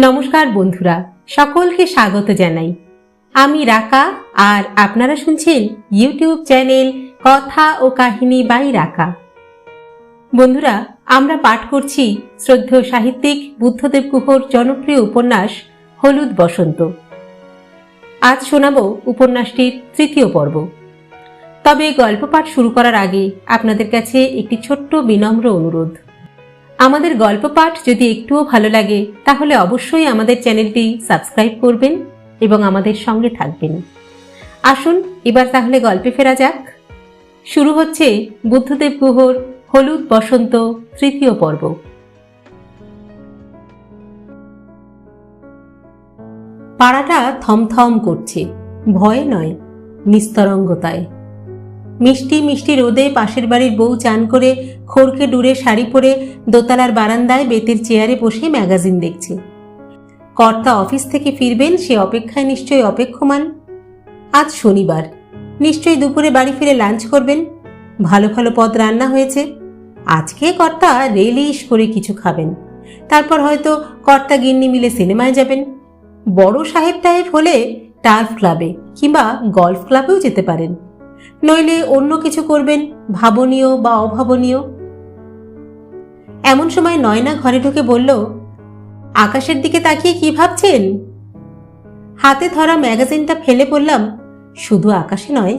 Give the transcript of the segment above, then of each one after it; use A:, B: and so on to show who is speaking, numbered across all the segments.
A: নমস্কার বন্ধুরা, সকলকে স্বাগত জানাই। আমি রাকা আর আপনারা শুনছেন ইউটিউব চ্যানেল কথা ও কাহিনী বাই রাকা। বন্ধুরা, আমরা পাঠ করছি শ্রদ্ধেয় সাহিত্যিক বুদ্ধদেব গুহর জনপ্রিয় উপন্যাস হলুদ বসন্ত। আজ শোনাব উপন্যাসটির তৃতীয় পর্ব। তবে গল্প পাঠ শুরু করার আগে আপনাদের কাছে একটি ছোট্ট বিনম্র অনুরোধ। আমাদের গল্প পাঠ যদি একটুও ভালো লাগে তাহলে অবশ্যই আমাদের চ্যানেলটি সাবস্ক্রাইব করবেন এবং আমাদের সঙ্গে থাকবেন। আসুন এবার তাহলে গল্পে ফেরা যাক। শুরু হচ্ছে বুদ্ধদেব গুহর হলুদ বসন্ত তৃতীয় পর্ব। পাড়াটা থমথম করছে, ভয়ে নয়, নিস্তরঙ্গতায়। মিষ্টি মিষ্টি রোদে পাশের বাড়ির বউ চান করে খড়কে ডুরে শাড়ি পরে দোতলার বারান্দায় বেতের চেয়ারে বসে ম্যাগাজিন দেখছে। কর্তা অফিস থেকে ফিরবেন সে অপেক্ষায় নিশ্চয়ই অপেক্ষমান। আজ শনিবার, নিশ্চয়ই দুপুরে বাড়ি ফিরে লাঞ্চ করবেন। ভালো ভালো পদ রান্না হয়েছে। আজকে কর্তা রেলিশ করে কিছু খাবেন। তারপর হয়তো কর্তা গিন্নি মিলে সিনেমায় যাবেন। বড় সাহেব টাহেব হলে টার্ফ ক্লাবে কিংবা গলফ ক্লাবেও যেতে পারেন, নইলে অন্য কিছু করবেন, ভাবনীয় বা অভাবনীয়। এমন সময় নয়না ঘরে ঢুকে বলল, আকাশের দিকে তাকিয়ে কি ভাবছেন? হাতে ধরা ম্যাগাজিনটা ফেলে বললাম, শুধু আকাশে নয়।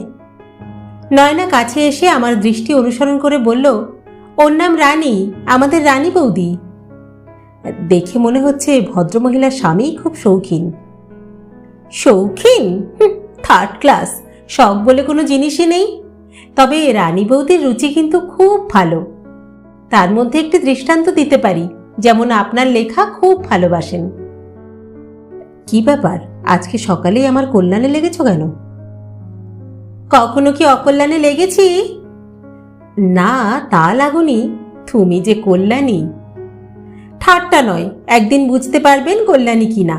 A: নয়না কাছে এসে আমার দৃষ্টি অনুসরণ করে বলল, ওর নাম রানী, আমাদের রানী বৌদি। দেখে মনে হচ্ছে ভদ্রমহিলার স্বামী খুব শৌখিন। শৌখিন? থার্ড ক্লাস, শখ বলে কোনো জিনিসই নেই। তবে রানী বৌদির রুচি কিন্তু খুব ভালো। তার মধ্যে একটি দৃষ্টান্ত দিতে পারি, যেমন আপনার লেখা খুব ভালোবাসেন। কি ব্যাপার, আজকে সকালেই আমার কল্যাণে লেগেছ কেন? কখনো কি অকল্যাণে লেগেছি? না, তা লাগোনি। তুমি যে কল্যাণী। ঠাট্টা নয়, একদিন বুঝতে পারবেন কল্যাণী কিনা।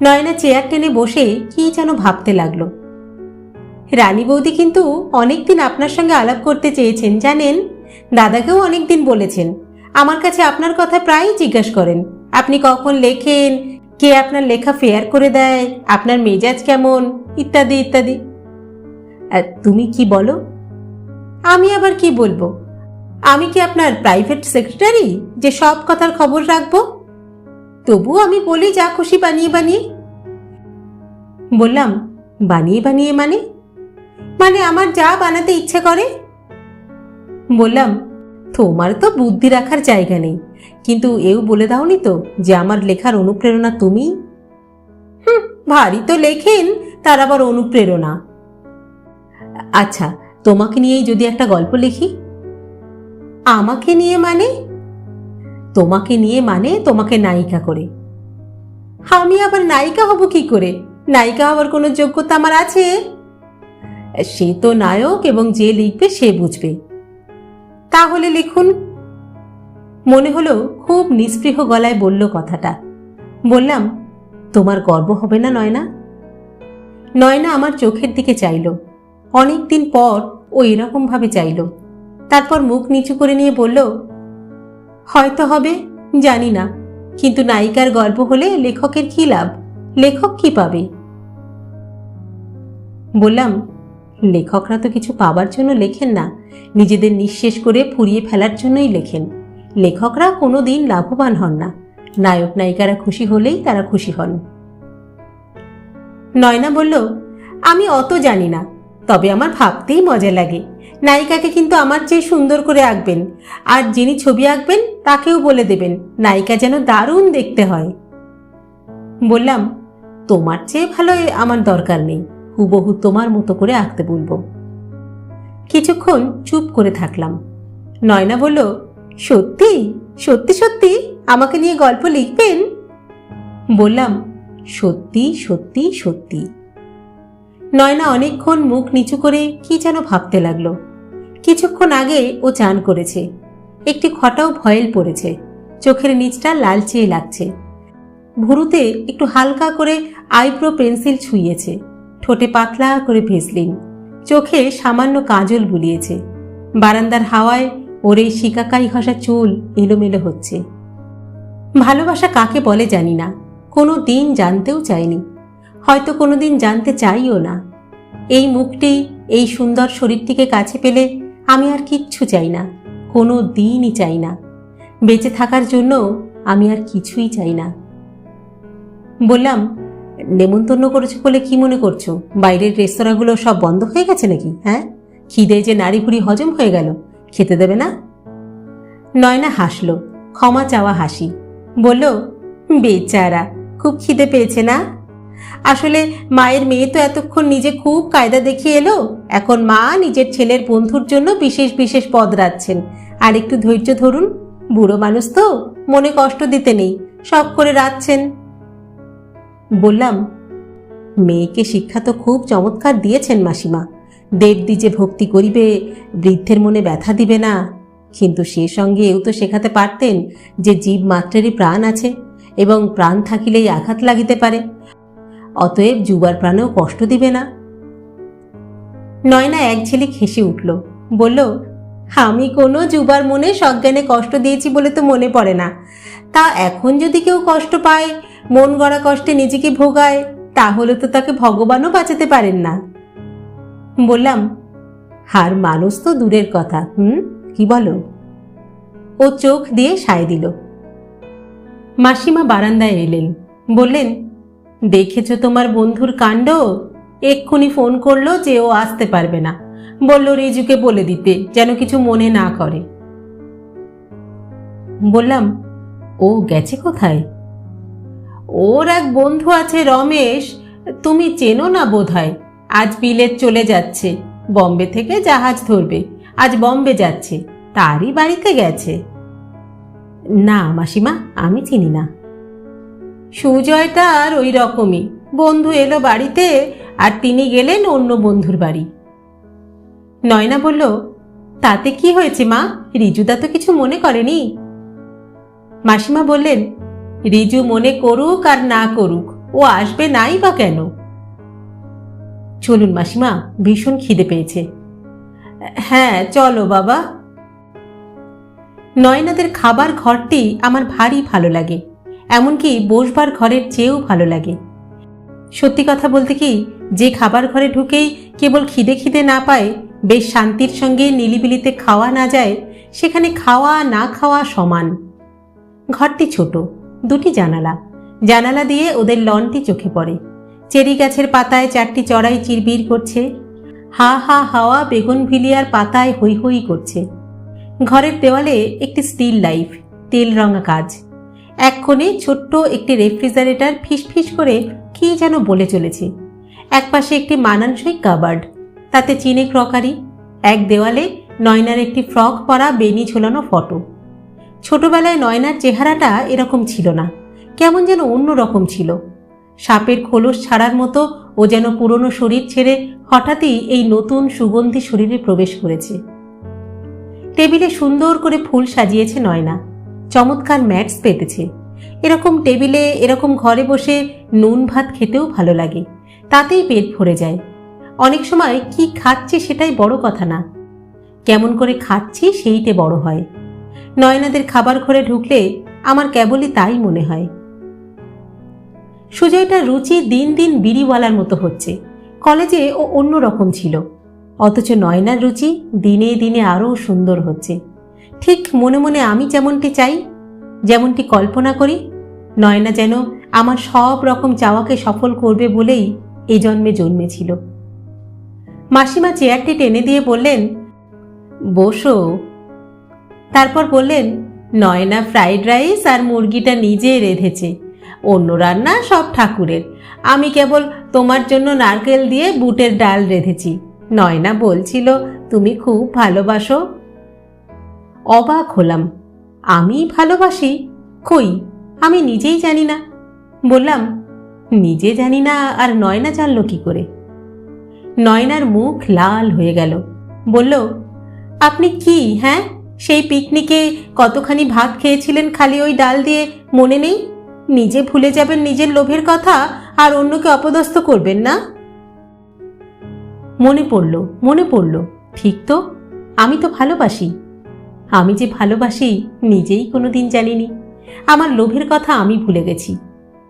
A: নয়না চেয়ার টেনে বসে কি যেন ভাবতে লাগলো। রানী বৌদি কিন্তু অনেকদিন আপনার সঙ্গে আলাপ করতে চেয়েছেন জানেন। দাদাকেও অনেকদিন বলেছেন। আমার কাছে আপনার কথা প্রায়ই জিজ্ঞাসা করেন, আপনি কখন লেখেন, কে আপনার লেখা ফেয়ার করে দেয়, আপনার মেজাজ কেমন, ইত্যাদি ইত্যাদি। তুমি কি বলো? আমি আবার কি বলবো? আমি কি আপনার প্রাইভেট সেক্রেটারি যে সব কথার খবর রাখবো? তবু আমি বলি যা খুশি বানিয়ে বানিয়ে। বললাম, বানিয়ে বানিয়ে মানে? মানে আমার যা বানাতে ইচ্ছে করে। বললাম, তোমার তো বুদ্ধি রাখার জায়গা নেই, কিন্তু এও বলে দাওনি তো যে আমার লেখার অনুপ্রেরণা তুমি। ভারী তো লেখেন, তার আবার অনুপ্রেরণা। আচ্ছা, তোমাকে নিয়েই যদি একটা গল্প লিখি। আমাকে নিয়ে মানে? তোমাকে নিয়ে মানে তোমাকে নায়িকা করে। আমি আবার নায়িকা হব কি করে? নায়িকা হওয়ার কোনো যোগ্যতা আমার আছে? সে তো নায়ক এবং যে লিখবে সে বুঝবে। তাহলে লিখুন। মনে হলো খুব নিস্পৃহ গলায় বলল কথাটা। বললাম, তোমার গর্ব হবে না নয়না? নয়না আমার চোখের দিকে চাইল। অনেকদিন পর ও এরকম ভাবে চাইল। তারপর মুখ নিচু করে নিয়ে বলল, হয়তো হবে, জানি না, কিন্তু নায়িকার গল্প হলে লেখকের কি লাভ? লেখক কি পাবে? বললাম, লেখকরা তো কিছু পাবার জন্য লেখেন না, নিজেদের নিঃশেষ করে ফুরিয়ে ফেলার জন্যই লেখেন। লেখকরা কোনোদিন লাভবান হন না। নায়ক নায়িকারা খুশি হলেই তারা খুশি হন। নয়না বলল, আমি অত জানি না, তবে আমার ভাবতেই মজা লাগে। নায়িকাকে কিন্তু আমার চেয়ে সুন্দর করে আঁকবেন, আর যিনি ছবি আঁকবেন তাকেও বলে দেবেন নায়িকা যেন দারুণ দেখতে হয়। বললাম, তোমার চেয়ে ভালো আমার দরকার নেই, হুবহু তোমার মতো করে আঁকতে বলবো। কিছুক্ষণ চুপ করে থাকলাম। নয়না বলল, সত্যি সত্যি সত্যি আমাকে নিয়ে গল্প লিখবেন? বললাম, সত্যি সত্যি সত্যি। নয়না অনেকক্ষণ মুখ নিচু করে কি যেন ভাবতে লাগলো। কিছুক্ষণ আগে ও চান করেছে, একটি খটাও ভয়েল পড়েছে, চোখের নিচটা লালচে লাগছে। ভুরুতে একটু হালকা করে আইব্রো পেন্সিল ছুঁয়েছে, ঠোঁটে পাতলা করে ভেসলিন, চোখে সামান্য কাজল বুলিয়েছে। বারান্দার হাওয়ায় ওর এই শিকাকাই ঘষা চুল এলোমেলো হচ্ছে। ভালোবাসা কাকে বলে জানি না, কোনো দিন জানতেও চাইনি, হয়তো কোনো দিন জানতে চাইও না। এই মুখটি, এই সুন্দর শরীরটিকে কাছে পেলে আমি আর কিচ্ছু চাই না, কোনো দিনই চাই না। বেঁচে থাকার জন্য আমি আর কিছুই চাই না। বললাম, নেমন্তন্ন করেছো বলে কি মনে করছো? বাইরের রেস্তোরাঁগুলো সব বন্ধ হয়ে গেছে নাকি? হ্যাঁ, খিদে যে নাড়ি ভুড়ি হজম হয়ে গেল, খেতে দেবে না? নয়না হাসল, ক্ষমা চাওয়া হাসি। বলল, বেচারা, খুব খিদে পেয়েছে না? আসলে মায়ের মেয়ে তো এতক্ষণ নিজে খুব কায়দা দেখিয়ে এলো, এখন মা নিজের ছেলের বন্ধুর জন্য বিশেষ বিশেষ পদ রাখছেন। আর একটু ধৈর্য ধরুন, বুড়ো মানুষ তো, মনে কষ্ট দিতে নেই, সব করে রাখছেন। বললাম, মেয়েকে শিক্ষা তো খুব চমৎকার দিয়েছেন মাসিমা। দেবদ্বিজে ভক্তি করিবে, বৃদ্ধের মনে ব্যথা দিবে না। কিন্তু সে সঙ্গে এও তো শেখাতে পারতেন যে জীব মাত্রেরই প্রাণ আছে এবং প্রাণ থাকিলেই আঘাত লাগিতে পারে, অতএব যুবার প্রাণেও কষ্ট দিবে না। নয়না এক ঝিলিক হেসে উঠল, বলল, আমি কোনো যুবার মনে সজ্ঞানে কষ্ট দিয়েছি বলে তো মনে পড়ে না। তা এখন যদি কেউ কষ্ট পায়, মন গড়া কষ্টে নিজেকে ভোগায়, তাহলে তো তাকে ভগবানও বাঁচাতে পারেন না। বললাম, হার মানুষ তো দূরের কথা, কি বলো? ও চোখ দিয়ে সায় দিল। মাসিমা বারান্দায় এলেন, বললেন, দেখেছো তোমার বন্ধুর কাণ্ড? এক্ষুনি ফোন করলো যে ও আসতে পারবে না, বলল রিজুকে বলে দিতে যেন কিছু মনে না করে। বললাম, ও গেছে কোথায়? ওর এক বন্ধু আছে রমেশ, তুমি চেনো না বোধহয়, আজ বিলেত চলে যাচ্ছে, বম্বে থেকে জাহাজ ধরবে, আজ বম্বে যাচ্ছে, তারই বাড়িতে গেছে। না মাসিমা, আমি চিনি না। সুজয়টা আর ওই রকমই, বন্ধু এলো বাড়িতে আর তিনি গেলেন অন্য বন্ধুর বাড়ি। নয়না বলল, তাতে কি হয়েছে মা, রিজুদা তো কিছু মনে করেনি। মাসিমা বললেন, রিজু মনে করুক আর না করুক, ও আসবে নাই বা কেন? চলুন মাসিমা, ভীষণ খিদে পেয়েছে। হ্যাঁ চলো বাবা। নয়নাদের খাবার ঘরটি আমার ভারী ভালো লাগে, এমনকি বসবার ঘরের চেয়েও ভালো লাগে। সত্যি কথা বলতে কি, যে খাবার ঘরে ঢুকেই কেবল খিদে খিদে না পায়, বেশ শান্তির সঙ্গে নিলিবিলিতে খাওয়া না যায়, সেখানে খাওয়া না খাওয়া সমান। ঘরটি ছোট, দুটি জানালা, জানালা দিয়ে ওদের লনটি চোখে পড়ে। চেরি গাছের পাতায় চারটি চড়াই চিরবির করছে, হা হা হাওয়া বেগুনভিলিয়ার পাতায় হৈ হৈ করছে। ঘরের দেওয়ালে একটি স্টিল লাইফ, তেল রঙা কাজ। এক কোণে ছোট্ট একটি রেফ্রিজারেটর ফিসফিস করে কি যেন বলে চলেছে। একপাশে একটি মানানসই কাবার্ড, তাতে চিনে ক্রকারি। এক দেওয়ালে নয়নার একটি ফ্রক পরা বেনি ঝোলানো ফটো। ছোটবেলায় নয়নার চেহারাটা এরকম ছিল না, কেমন যেন অন্য রকম ছিল। সাপের খোলস ছাড়ার মতো ও যেন পুরনো শরীর ছেড়ে হঠাৎই এই নতুন সুগন্ধি শরীরে প্রবেশ করেছে। টেবিলে সুন্দর করে ফুল সাজিয়েছে নয়না, চমৎকার ম্যাটস পেতেছে। এরকম টেবিলে, এরকম ঘরে বসে নুন ভাত খেতেও ভালো লাগে, তাতেই পেট ভরে যায়। অনেক সময় কি খাচ্ছি সেটাই বড় কথা না, কেমন করে খাচ্ছি সেইটে বড় হয়। নয়নাদের খাবার ঘরে ঢুকলে আমার কেবলই তাই মনে হয়। সুজয়টার রুচি দিন দিন বিড়িওয়ালার মতো হচ্ছে। কলেজে ও অন্য রকম ছিল, অথচ নয়নার রুচি দিনে দিনে আরও সুন্দর হচ্ছে। ঠিক মনে মনে আমি যেমনটি চাই, যেমনটি কল্পনা করি, নয়না যেন আমার সব রকম চাওয়াকে সফল করবে বলেই এ জন্মে জন্মেছিল। মাসিমা চেয়ারটি টেনে দিয়ে বললেন, বসো। তারপর বললেন, নয়না ফ্রাইড রাইস আর মুরগিটা নিজে রেঁধেছে, অন্য রান্না সব ঠাকুরের, আমি কেবল তোমার জন্য নারকেল দিয়ে বুটের ডাল রেঁধেছি। নয়না বলছিল তুমি খুব ভালোবাসো। অবাক হলাম, আমি ভালোবাসি? কই, আমি নিজেই জানি না। বললাম, নিজে জানি না আর নয়না জানল কি করে? নয়নার মুখ লাল হয়ে গেল, বলল, আপনি কি, হ্যাঁ, সেই পিকনিকে কতখানি ভাত খেয়েছিলেন খালি ওই ডাল দিয়ে, মনে নেই? নিজে ভুলে যাবেন নিজের লোভের কথা আর অন্যকে অপদস্থ করবেন না? মনে পড়ল, ঠিক তো, আমি তো ভালোবাসি। আমি যে ভালোবাসি নিজেই কোনোদিন জানিনি, আমার লোভের কথা আমি ভুলে গেছি।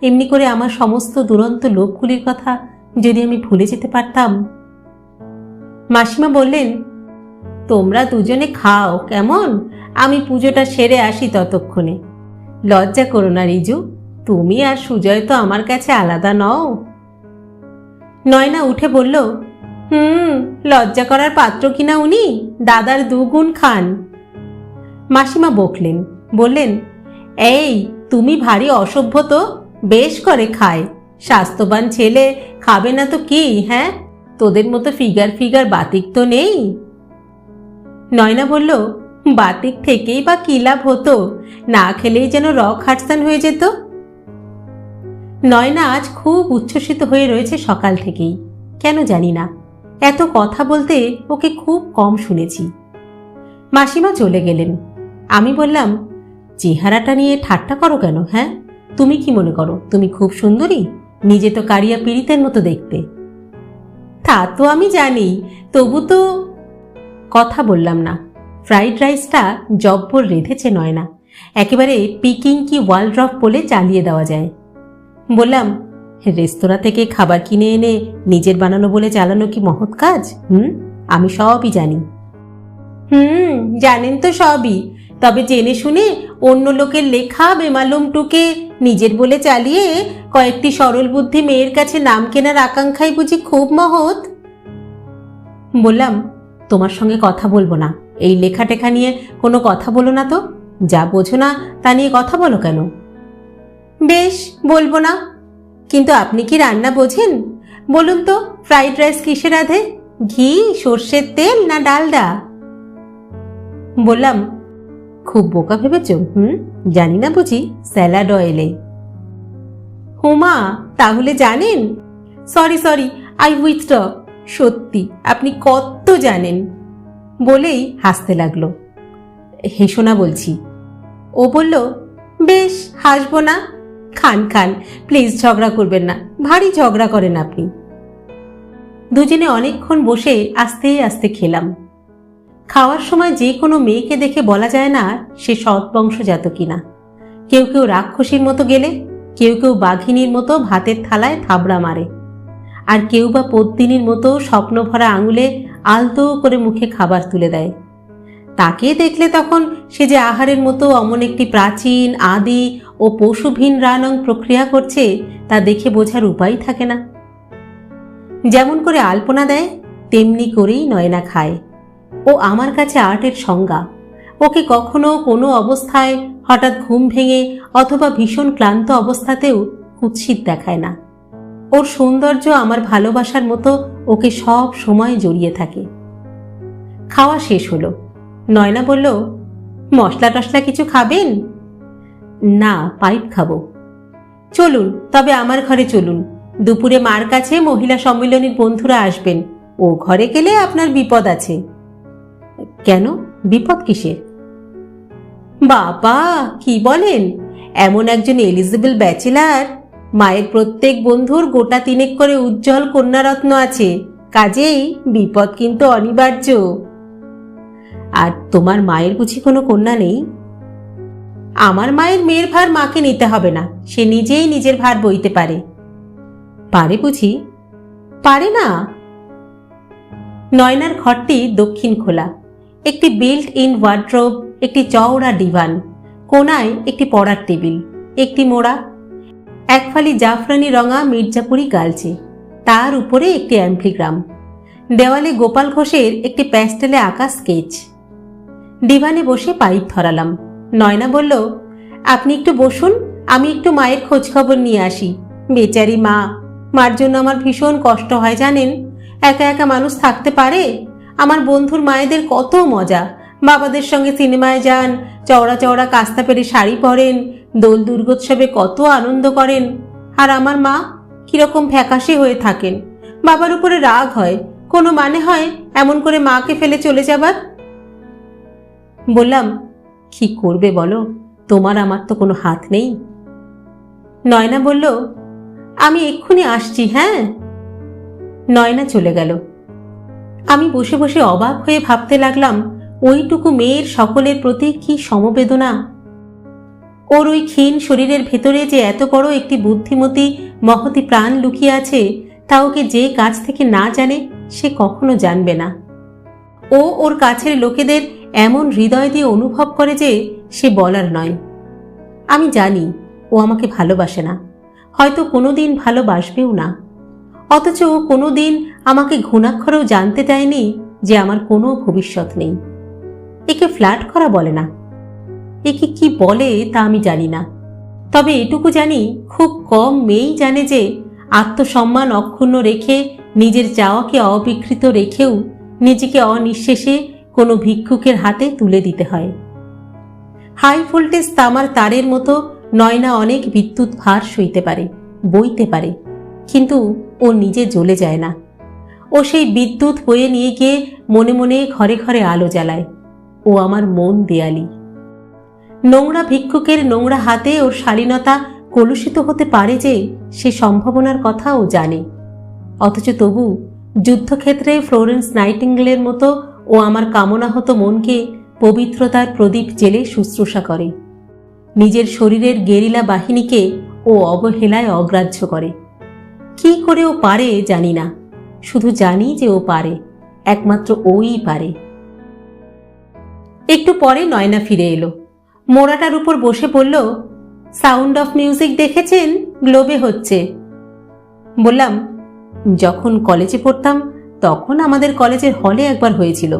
A: এমনি করে আমার সমস্ত দুরন্ত লোভগুলির কথা যদি আমি ভুলে যেতে পারতাম। মাসিমা বললেন, তোমরা দুজনে খাও কেমন, আমি পুজোটা সেরে আসি ততক্ষণে। লজ্জা করো না রিজু, তুমি আর সুজয় তো আমার কাছে আলাদা নও। নয়না উঠে বলল, লজ্জা করার পাত্র কিনা উনি, দাদার দুগুণ খান। মাসিমা বকলেন, বললেন, এই তুমি ভারী অসভ্য তো, বেশ করে খায়, স্বাস্থ্যবান ছেলে খাবে না তো কি? হ্যাঁ, তোদের মতো ফিগার ফিগার বাতিক তো নেই। নয়না বলল, বাতিক থেকেই বা কি লাভ হতো, না খেলেই যেন রক হাটসান হয়ে যেত। নয়না আজ খুব উচ্ছ্বসিত হয়ে রয়েছে সকাল থেকেই, কেন জানি না। এত কথা বলতে ওকে খুব কম শুনেছি। মাসিমা চলে গেলেন। আমি বললাম, চেহারাটা নিয়ে ঠাট্টা করো কেন? হ্যাঁ, তুমি কি মনে করো তুমি খুব সুন্দরী? নিজে তো কারিয়া পীড়িতের মতো দেখতে। তা তো আমি জানি, তবু তো। কথা বললাম না। ফ্রাইড রাইসটা জব্বর রেঁধেছে নয়না, একেবারে পিকিং কি ওয়ালড্রফ বলে চালিয়ে দেওয়া যায়। বললাম, রেস্তোরাঁ থেকে খাবার কিনে এনে নিজের বানানো বলে চালানো কি মহৎ কাজ? আমি সবই জানি। জানেন তো সবই, তবে জেনে শুনে অন্য লোকের লেখা বেমালুম টুকে নিজের বলে চালিয়ে কয়েকটি সরল বুদ্ধি মেয়ের কাছে নাম কেনার আকাঙ্ক্ষাই বুঝি খুব মহৎ। বললাম, তোমার সঙ্গে কথা বলবো না, এই লেখা টেখা নিয়ে কোনো কথা বলো না তো। যা বোঝো না তা নিয়ে কথা বলো কেন? বেশ, বলবো না, কিন্তু আপনি কি রান্না বোঝেন? বলুন তো, ফ্রাইড রাইস কিসে রাঁধে? ঘি, সর্ষের তেল না ডালডা? বললাম, খুব বোকা ভেবেছ? জানি না বুঝি স্যালাড অয়েলে। হুমা, তাহলে জানেন? Sorry sorry, I withdraw. সত্যি আপনি কত জানেন। বলেই হাসতে লাগলো। হেসো না বলছি। ও বলল, বেশ, হাসবো না। খান খান, প্লিজ ঝগড়া করবেন না, ভারী ঝগড়া করেন আপনি। দুজনে অনেকক্ষণ বসে আস্তে আস্তে খেলাম। খাওয়ার সময় যে কোনো মেয়েকে দেখে বলা যায় না সে সৎ বংশজাত কিনা। কেউ কেউ রাক্ষসীর মতো গেলে, কেউ কেউ বাঘিনীর মতো ভাতের থালায় থাবড়া মারে, আর কেউ বা পদ্মিনীর মতো স্বপ্ন ভরা আঙুলে আলতো করে মুখে খাবার তুলে দেয়। তাকে দেখলে তখন সে যে আহারের মতো অমন একটি প্রাচীন, আদি ও পশুহীন রানং প্রক্রিয়া করছে তা দেখে বোঝার উপায় থাকে না। যেমন করে আলপনা দেয় তেমনি করেই নয়না খায়। ও আমার কাছে আর্টের সংজ্ঞা। ওকে কখনো কোনো অবস্থায়, হঠাৎ ঘুম ভেঙে অথবা ভীষণ ক্লান্ত অবস্থাতেও কুৎসিত দেখায় না। ওর সৌন্দর্য আমার ভালোবাসার মতো ওকে সব সময় জড়িয়ে থাকে। খাওয়া শেষ হলো। নয়না বলল, মশলা টশলা কিছু খাবেন? না, পাইপ খাবো। চলুন তবে আমার ঘরে চলুন, দুপুরে মার কাছে মহিলা সম্মিলনীর বন্ধুরা আসবেন, ও ঘরে গেলে আপনার বিপদ আছে। কেন, বিপদ কিসের? বাবা, কি বলেন? এমন একজন এলিজিবল ব্যাচেলার, মায়ের প্রত্যেক বন্ধুর গোটা তিনেক করে উজ্জ্বল কন্যারত্ন আছে, কাজেই বিপদ কিন্তু অনিবার্য। আর তোমার মায়ের বুঝি কোনো কন্যা নেই? আমার মায়ের মেয়ের ভার মাকে নিতে হবে না, সে নিজেই নিজের ভার বইতে পারে। পারে বুঝি? পারে না। নয়নার ঘরটি দক্ষিণ খোলা। একটি বিল্ট ইন ওয়ার্ড্রোব, একটি চওড়া ডিভান, কোনায় একটি পড়ার টেবিল, একটি মোড়া, এক ফালি জাফরানি রঙা মির্জাপুরি গালছে, তার উপরে একটি অ্যাম্প্লিগ্রাম, দেওয়ালে গোপাল ঘোষের একটি প্যাস্টেলে আঁকা স্কেচ। ডিভানে বসে পাইপ ধরালাম। নয়না বলল, আপনি একটু বসুন, আমি একটু মায়ের খোঁজ খবর নিয়ে আসি। বেচারি মা, মার জন্য আমার ভীষণ কষ্ট হয় জানেন। একা একা মানুষ থাকতে পারে? আমার বন্ধুর মায়েদের কত মজা, বাবাদের সঙ্গে সিনেমায় যান, চওড়া চওড়া কাস্তা পেরে শাড়ি পরেন, দোল দুর্গোৎসবে কত আনন্দ করেন। আর আমার মা কিরকম ফ্যাকাশে হয়ে থাকেন। বাবার উপরে রাগ হয়, কোনো মানে হয় এমন করে মাকে ফেলে চলে যাবার? বললাম, কি করবে বলো, তোমার আমার তো কোনো হাত নেই। নয়না বলল, আমি এক্ষুনি আসছি। হ্যাঁ। নয়না চলে গেল। আমি বসে বসে অবাক হয়ে ভাবতে লাগলাম, ওইটুকু মেয়ের সকলের প্রতি কি সমবেদনা। ওর ওই ক্ষীণ শরীরের ভেতরে যে এত বড় একটি বুদ্ধিমতী মহতী প্রাণ লুকিয়ে আছে তা ওকে যে কাছ থেকে না জানে সে কখনো জানবে না। ও ওর কাছের লোকেদের এমন হৃদয় দিয়ে অনুভব করে যে সে বলার নয়। আমি জানি ও আমাকে ভালোবাসে না, হয়তো কোনোদিন ভালোবাসবেও না, অথচ ও কোনোদিন আমাকে ঘুণাক্ষরেও জানতে দেয়নি যে আমার কোনো ভবিষ্যৎ নেই। একে ফ্ল্যাট করা বলে না, একে কি বলে তা আমি জানি না। তবে এটুকু জানি খুব কম মেয়েই জানে যে আত্মসম্মান অক্ষুণ্ণ রেখে নিজের চাওয়াকে অবিকৃত রেখেও নিজেকে অনিঃশেষে কোনো ভিক্ষুকের হাতে তুলে দিতে হয়। হাই ভোল্টেজ তামার তারের মতো নয়না অনেক বিদ্যুৎ ভার সইতে পারে, বইতে পারে, কিন্তু ও নিজে জ্বলে যায় না। ও সেই বিদ্যুৎ বয়ে নিয়ে গিয়ে মনে মনে ঘরে ঘরে আলো জ্বালায়। ও আমার মন দেয়ালি। নোংরা ভিক্ষুকের নোংরা হাতে ওর শালীনতা কলুষিত হতে পারে যে সে সম্ভাবনার কথা ও জানে, অথচ তবু যুদ্ধক্ষেত্রে ফ্লোরেন্স নাইটিঙ্গেলের মতো ও আমার কামনাহত মনকে পবিত্রতার প্রদীপ জেলে শুশ্রূষা করে। নিজের শরীরের গেরিলা বাহিনীকে ও অবহেলায় অগ্রাহ্য করে। কি করে ও পারে জানি না, শুধু জানি যে ও পারে, একমাত্র ওই পারে। একটু পরে নয়না ফিরে এলো। মোড়াটার উপর বসে বলল, সাউন্ড অফ মিউজিক দেখেছেন? গ্লোবে হচ্ছে। বললাম, যখন কলেজে পড়তাম তখন আমাদের কলেজের হলে একবার হয়েছিল,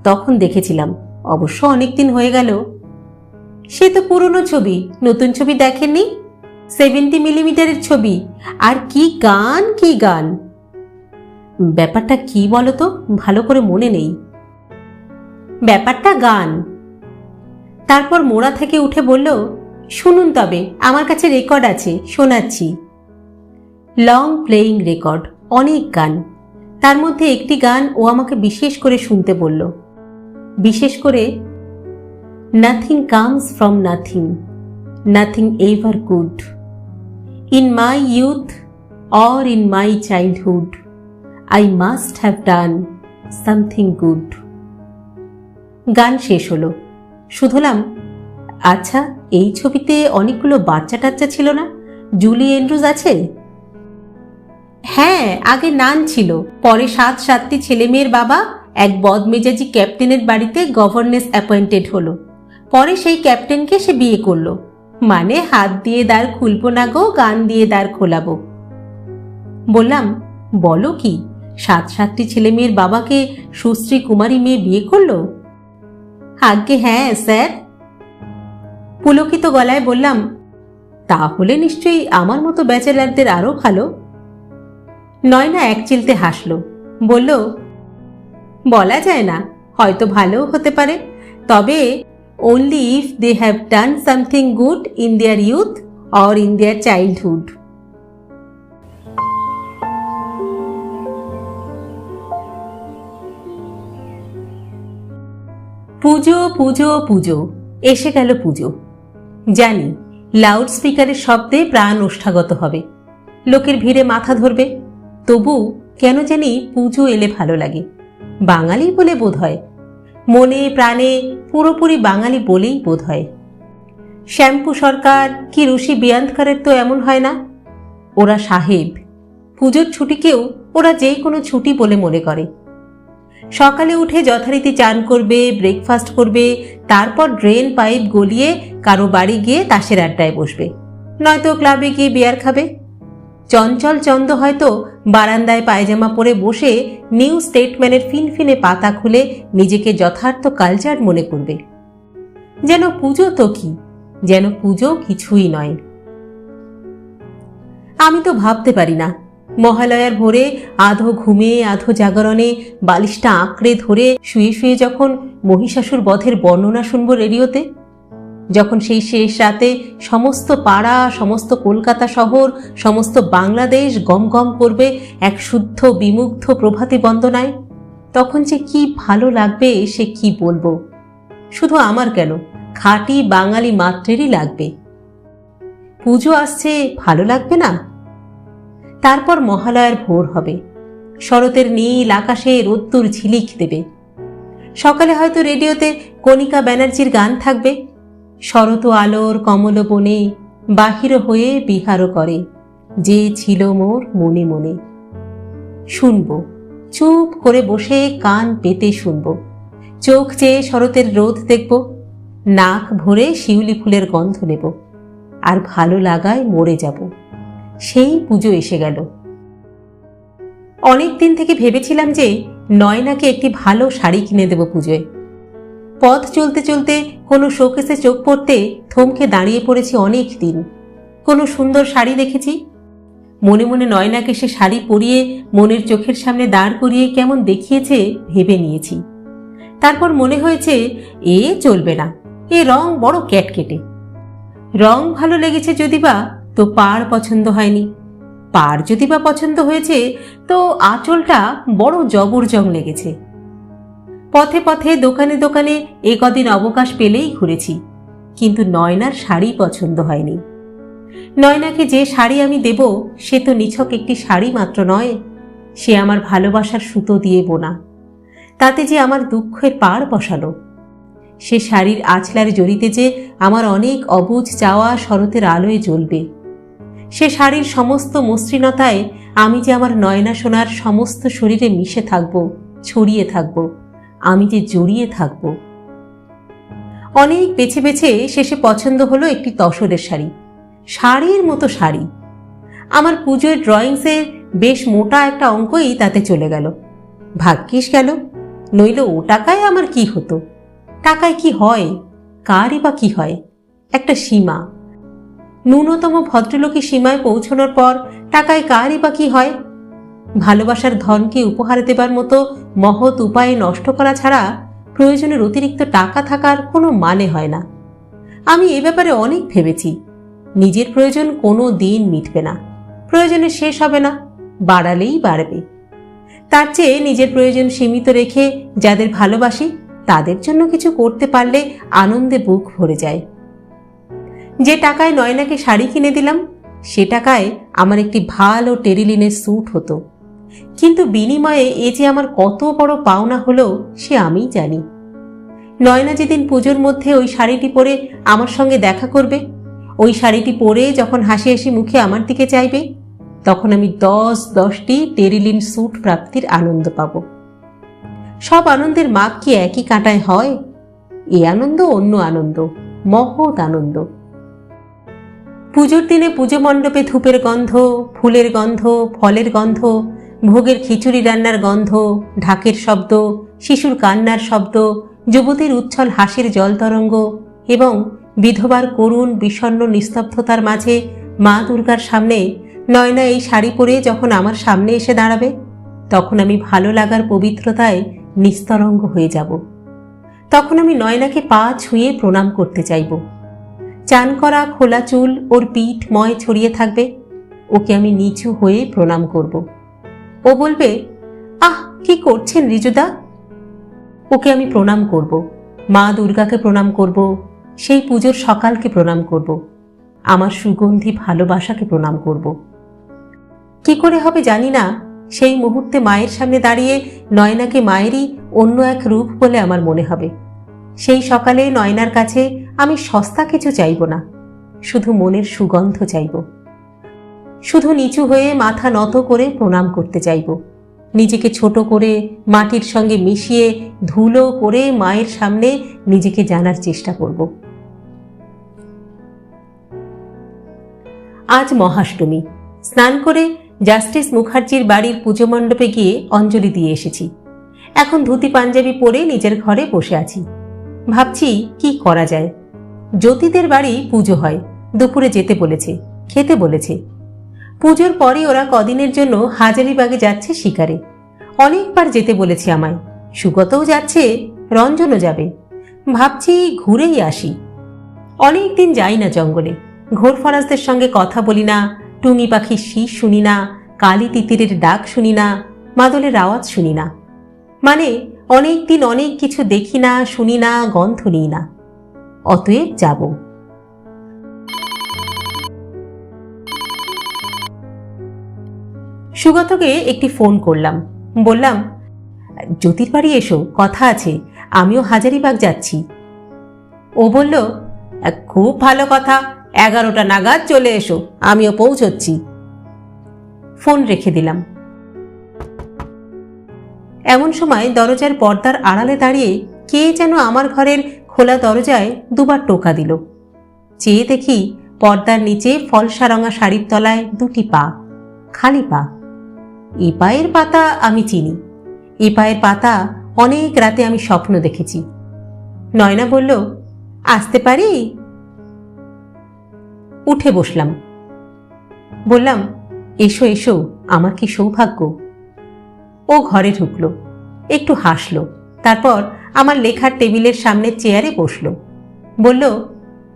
A: তখন দেখেছিলাম, অবশ্য অনেকদিন হয়ে গেল। সে তো পুরনো ছবি, নতুন ছবি দেখেননি? 70 মিলিমিটারের ছবি, আর কি গান কি গান। ব্যাপারটা কি বলতো, ভালো করে মনে নেই। ব্যাপারটা গান। তারপর মোড়া থেকে উঠে বলল, শুনুন তবে, আমার কাছে রেকর্ড আছে, শোনাচ্ছি। লং প্লেয়িং রেকর্ড, অনেক গান। তার মধ্যে একটি গান ও আমাকে বিশেষ করে শুনতে বলল, বিশেষ করে, nothing comes from nothing, nothing ever could, in my youth or in my childhood I must have done something good. গান শেষ হলো। শুধলাম, আচ্ছা, এই ছবিতে অনেকগুলো বাচ্চা টাচ্চা ছিল না? জুলি এন্ড্রুজ আছে? হ্যাঁ, আগে নান ছিল, পরে 7-7টি ছেলে মেয়ের বাবা এক বদমেজাজি ক্যাপ্টেনের বাড়িতে গভর্নেস অ্যাপয়েন্টেড হলো। পরে সেই ক্যাপ্টেনকে সে বিয়ে করলো। মানে হাত দিয়ে দ্বার খুলবো না গো, গান দিয়ে দ্বার খোলাবো। বললাম, বলো কি, 7-7টি ছেলে মেয়ের বাবাকে সুশ্রী কুমারী মেয়ে বিয়ে করলো? আজ্ঞে হ্যাঁ স্যার। পুলকিত গলায় বললাম, তাহলে নিশ্চয়ই আমার মতো ব্যাচেলারদের আরো ভালো। নয়না একচিলতে হাসল, বলল, বলা যায় না, হয়তো ভালোও হতে পারে, তবে only if they have done something good in their youth or in their childhood. পুজো পুজো পুজো, এসে গেল পুজো। জানি লাউড স্পিকারের শব্দে প্রাণ ওষ্ঠাগত হবে, লোকের ভিড়ে মাথা ধরবে, তবু কেন জানি পুজো এলে ভালো লাগে। বাঙালি বলে বোধ হয়, মনে প্রাণে পুরোপুরি বাঙালি বলেই বোধ হয়। শ্যাম্পু সরকার কি ঋষি বিয়ান্তকারের তো এমন হয় না। ওরা সাহেব, পুজোর ছুটিকেও ওরা যে কোনো ছুটি বলে মনে করে। সকালে উঠে যথারীতি চান করবে, ব্রেকফাস্ট করবে, তারপর ড্রেন পাইপ গলিয়ে কারো বাড়ি গিয়ে তাসের আড্ডায় বসবে, নয়তো ক্লাবে গিয়ে বিয়ার খাবে। চঞ্চল চন্দ হয়তো বারান্দায় পায়জামা পরে বসে নিউ স্টেটম্যানের ফিনফিনে পাতা খুলে নিজেকে যথার্থ কালচার মনে করবে। যেন পুজো তো কি, যেন পুজো কিছুই নয়। আমি তো ভাবতে পারি না, মহালয়ার ভোরে আধো ঘুমে আধো জাগরণে বালিশটা আঁকড়ে ধরে শুয়ে শুয়ে যখন মহিষাসুর বধের বর্ণনা শুনব রেডিওতে, যখন সেই শেষ রাতে সমস্ত পাড়া, সমস্ত কলকাতা শহর, সমস্ত বাংলাদেশ গম গম করবে এক শুদ্ধ বিমুগ্ধ প্রভাতী বন্দনায়, তখন যে কি ভালো লাগবে সে কি বলবো। শুধু আমার কেন, খাঁটি বাঙালি মাত্রেরই লাগবে। পুজো আসছে, ভালো লাগবে না? তারপর মহালয়ার ভোর হবে, শরতের নীল আকাশে রোদ্দুর ঝিলিক দেবে। সকালে হয়তো রেডিওতে কণিকা ব্যানার্জির গান থাকবে, শরৎ আলোর কমল বনে বাহির হয়ে বিহার করে, যে ছিল মোর মনে মনে। শুনব, চুপ করে বসে কান পেতে শুনব, চোখ চেয়ে শরতের রোদ দেখব, নাক ভরে শিউলি ফুলের গন্ধ নেব, আর ভালো লাগায় মরে যাব। সেই পুজো এসে গেল। অনেক দিন থেকে ভেবেছিলাম যে নয়নাকে একটি ভালো শাড়ি কিনে দেব পুজোয়। পথ চলতে চলতে কোনো শোকেসে চোখ পড়তে থমকে দাঁড়িয়ে পড়েছি অনেক দিন। কোনো সুন্দর শাড়ি দেখেছি, মনে মনে নয়নাকে সে শাড়ি পরিয়ে মনের চোখের সামনে দাঁড় করিয়ে কেমন দেখিয়েছে ভেবে নিয়েছি। তারপর মনে হয়েছে এ চলবে না, এ রং বড় ক্যাটকেটে। রং ভালো লেগেছে যদি বা, তো পাড় পছন্দ হয়নি। পাড় যদি বা পছন্দ হয়েছে, তো আঁচলটা বড় জবরজং লেগেছে। পথে পথে দোকানে দোকানে এ কদিন অবকাশ পেলেই ঘুরেছি, কিন্তু নয়নার শাড়ি পছন্দ হয়নি। নয়নাকে যে শাড়ি আমি দেব সে তো নিছক একটি শাড়ি মাত্র নয়, সে আমার ভালোবাসার সুতো দিয়ে বোনা। তাতে যে আমার দুঃখের পাড় বসালো। সে শাড়ির আঁচলার জড়িতে যে আমার অনেক অবুঝ চাওয়া শরতের আলোয় জ্বলবে। সে শাড়ির সমস্ত মসৃণতায় আমি যে আমার নয়না সোনার সমস্ত শরীরে মিশে থাকব, ছড়িয়ে থাকব, আমি যে জড়িয়ে থাকব। অনেক বেছে বেছে শেষে পছন্দ হলো একটি তসরের শাড়ি, শাড়ির মতো শাড়ি। আমার পুজোর ড্রয়িংসের বেশ মোটা একটা অঙ্কই তাতে চলে গেল। ভাগ্যিস গেল, নইলে ও টাকায় আমার কি হতো? টাকায় কি হয়, কারই বা কি হয়? একটা সীমা, ন্যূনতম ভদ্রলোকী সীমায় পৌঁছানোর পর টাকায় কারই বা কি হয়? ভালোবাসার ধনকে উপহার দেবার মতো মহৎ উপায়ে নষ্ট করা ছাড়া প্রয়োজনের অতিরিক্ত টাকা থাকার কোনো মানে হয় না। আমি এ ব্যাপারে অনেক ভেবেছি। নিজের প্রয়োজন কোনো দিন মিটবে না, প্রয়োজনে শেষ হবে না, বাড়ালেই বাড়বে। তার চেয়ে নিজের প্রয়োজন সীমিত রেখে যাদের ভালোবাসি তাদের জন্য কিছু করতে পারলে আনন্দে বুক ভরে যায়। যে টাকায় নয়নাকে শাড়ি কিনে দিলাম, সে টাকায় আমার একটি ভালো টেরিলিনের স্যুট হতো, কিন্তু বিনিময়ে এ যে আমার কত বড় পাওনা হলো সে আমিই জানি। নয়না যেদিন পুজোর মধ্যে ওই শাড়িটি পরে আমার সঙ্গে দেখা করবে, ওই শাড়িটি পরে যখন হাসি হাসি মুখে আমার দিকে চাইবে, তখন আমি 10-10টি টেরিলিন স্যুট প্রাপ্তির আনন্দ পাব। সব আনন্দের মাপ কি একই কাঁটায় হয়? এ আনন্দ অন্য আনন্দ, মহৎ আনন্দ। পুজোর দিনে পুজো মণ্ডপে ধূপের গন্ধ, ফুলের গন্ধ, ফলের গন্ধ, ভোগের খিচুড়ি রান্নার গন্ধ, ঢাকের শব্দ, শিশুর কান্নার শব্দ, যুবতীর উচ্ছল হাসির জলতরঙ্গ এবং বিধবার করুণ বিষণ্ণ নিস্তব্ধতার মাঝে মা দুর্গার সামনে নয়না এই শাড়ি পরে যখন আমার সামনে এসে দাঁড়াবে, তখন আমি ভালো লাগার পবিত্রতায় নিস্তরঙ্গ হয়ে যাব। তখন আমি নয়নাকে পা ছুঁয়ে প্রণাম করতে চাইব। চান করা খোলা চুল ওর পিঠ ময় ছড়িয়ে থাকবে, ওকে আমি নিচু হয়ে প্রণাম করব। ও বলবে, আহ কি করছেন রিজুদা? ওকে আমি প্রণাম করব, মা দুর্গাকে প্রণাম করব, সেই পুজোর সকালকে প্রণাম করব, আমার সুগন্ধি ভালোবাসাকে প্রণাম করব। কি করে হবে জানি না, সেই মুহূর্তে মায়ের সামনে দাঁড়িয়ে নয়নাকে মায়েরই অন্য এক রূপ বলে আমার মনে হবে। সেই সকালে নয়নার কাছে আমি সস্তা কিছু চাইব না, শুধু মনের সুগন্ধ চাইব। শুধু নিচু হয়ে মাথা নত করে প্রণাম করতে চাইব, নিজেকে ছোট করে মাটির সঙ্গে মিশিয়ে ধুলো করে মায়ের সামনে নিজেকে জানার চেষ্টা করব। আজ মহাষ্টমী। স্নান করে জাস্টিস মুখার্জির বাড়ির পুজো মণ্ডপে গিয়ে অঞ্জলি দিয়ে এসেছি। এখন ধুতি পাঞ্জাবি পরে নিজের ঘরে বসে আছি। ভাবছি কি করা যায়। জ্যোতিদের বাড়ি পুজো হয়, দুপুরে যেতে বলেছে, খেতে বলেছে। পুজোর পরে ওরা কদিনের জন্য হাজারিবাগে যাচ্ছে শিকারে। অনেকবার যেতে বলেছে আমায়, সুগতও যাচ্ছে, রঞ্জনও যাবে। ভাবছি ঘুরেই আসি। অনেক দিন যাই না জঙ্গলে, ঘোরফরাজদের সঙ্গে কথা বলি না, টুনি পাখির শীষ শুনি না, কালি তিতিরের ডাক শুনি না, মাদলের আওয়াজ শুনি না। মানে অনেক দিন অনেক কিছু দেখি না, শুনি না, গন্ধ নিই না। অতএব যাব। সুগতকে একটি ফোন করলাম, বললাম, জ্যোতির বাড়ি এসো, কথা আছে, আমিও হাজারিবাগ যাচ্ছি। ও বলল, খুব ভালো কথা, 11টা নাগাদ চলে এসো, আমিও পৌঁছচ্ছি। ফোন রেখে দিলাম। এমন সময় দরজার পর্দার আড়ালে দাঁড়িয়ে কে যেন আমার ঘরের খোলা দরজায় দুবার টোকা দিল। চেয়ে দেখি পর্দার নিচে ফলসা রঙা শাড়ির তলায় দুটি পা, খালি পা। এ পায়ের পাতা আমি চিনি, এ পায়ের পাতা অনেক রাতে আমি স্বপ্ন দেখেছি। নয়না বলল, আসতে পারি? উঠে বসলাম। বললাম, এসো এসো, আমার কি সৌভাগ্য। ও ঘরে ঢুকলো, একটু হাসলো, তারপর আমার লেখার টেবিলের সামনের চেয়ারে বসলো। বলল,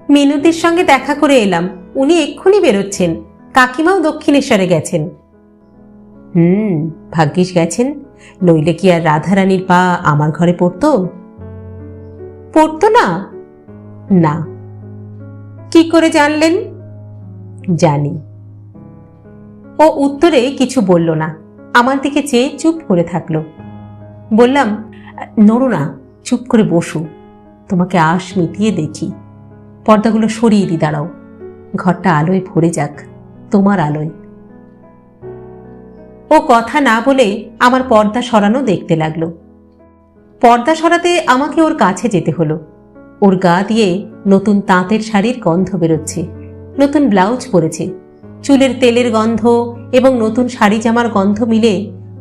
A: মিনুদির সঙ্গে দেখা করে এলাম, উনি এক্ষুনি বেরোচ্ছেন, কাকিমাও দক্ষিণেশ্বরে গেছেন। ভাগ্যিস গেছেন, নইলে কি আর রাধারানীর পা আমার ঘরে পড়তো? পড়তো না? না। কি করে জানলেন? জানি। ও উত্তরে কিছু বলল না, আমার দিকে চেয়ে চুপ করে থাকলো। বললাম, নড়ো না, চুপ করে বসো, তোমাকে আশ মিটিয়ে দেখি। পর্দাগুলো সরিয়ে দি, দাঁড়াও, ঘরটা আলোয় ভরে যাক, তোমার আলোয়। ও কথা না বলে আমার পর্দা সরানো দেখতে লাগলো। পর্দা সরাতে আমাকে ওর কাছে যেতে হলো। ওর গা দিয়ে নতুন তাঁতের শাড়ির গন্ধ বেরোচ্ছে, নতুন ব্লাউজ পরেছে, চুলের তেলের গন্ধ এবং নতুন শাড়ি জামার গন্ধ মিলে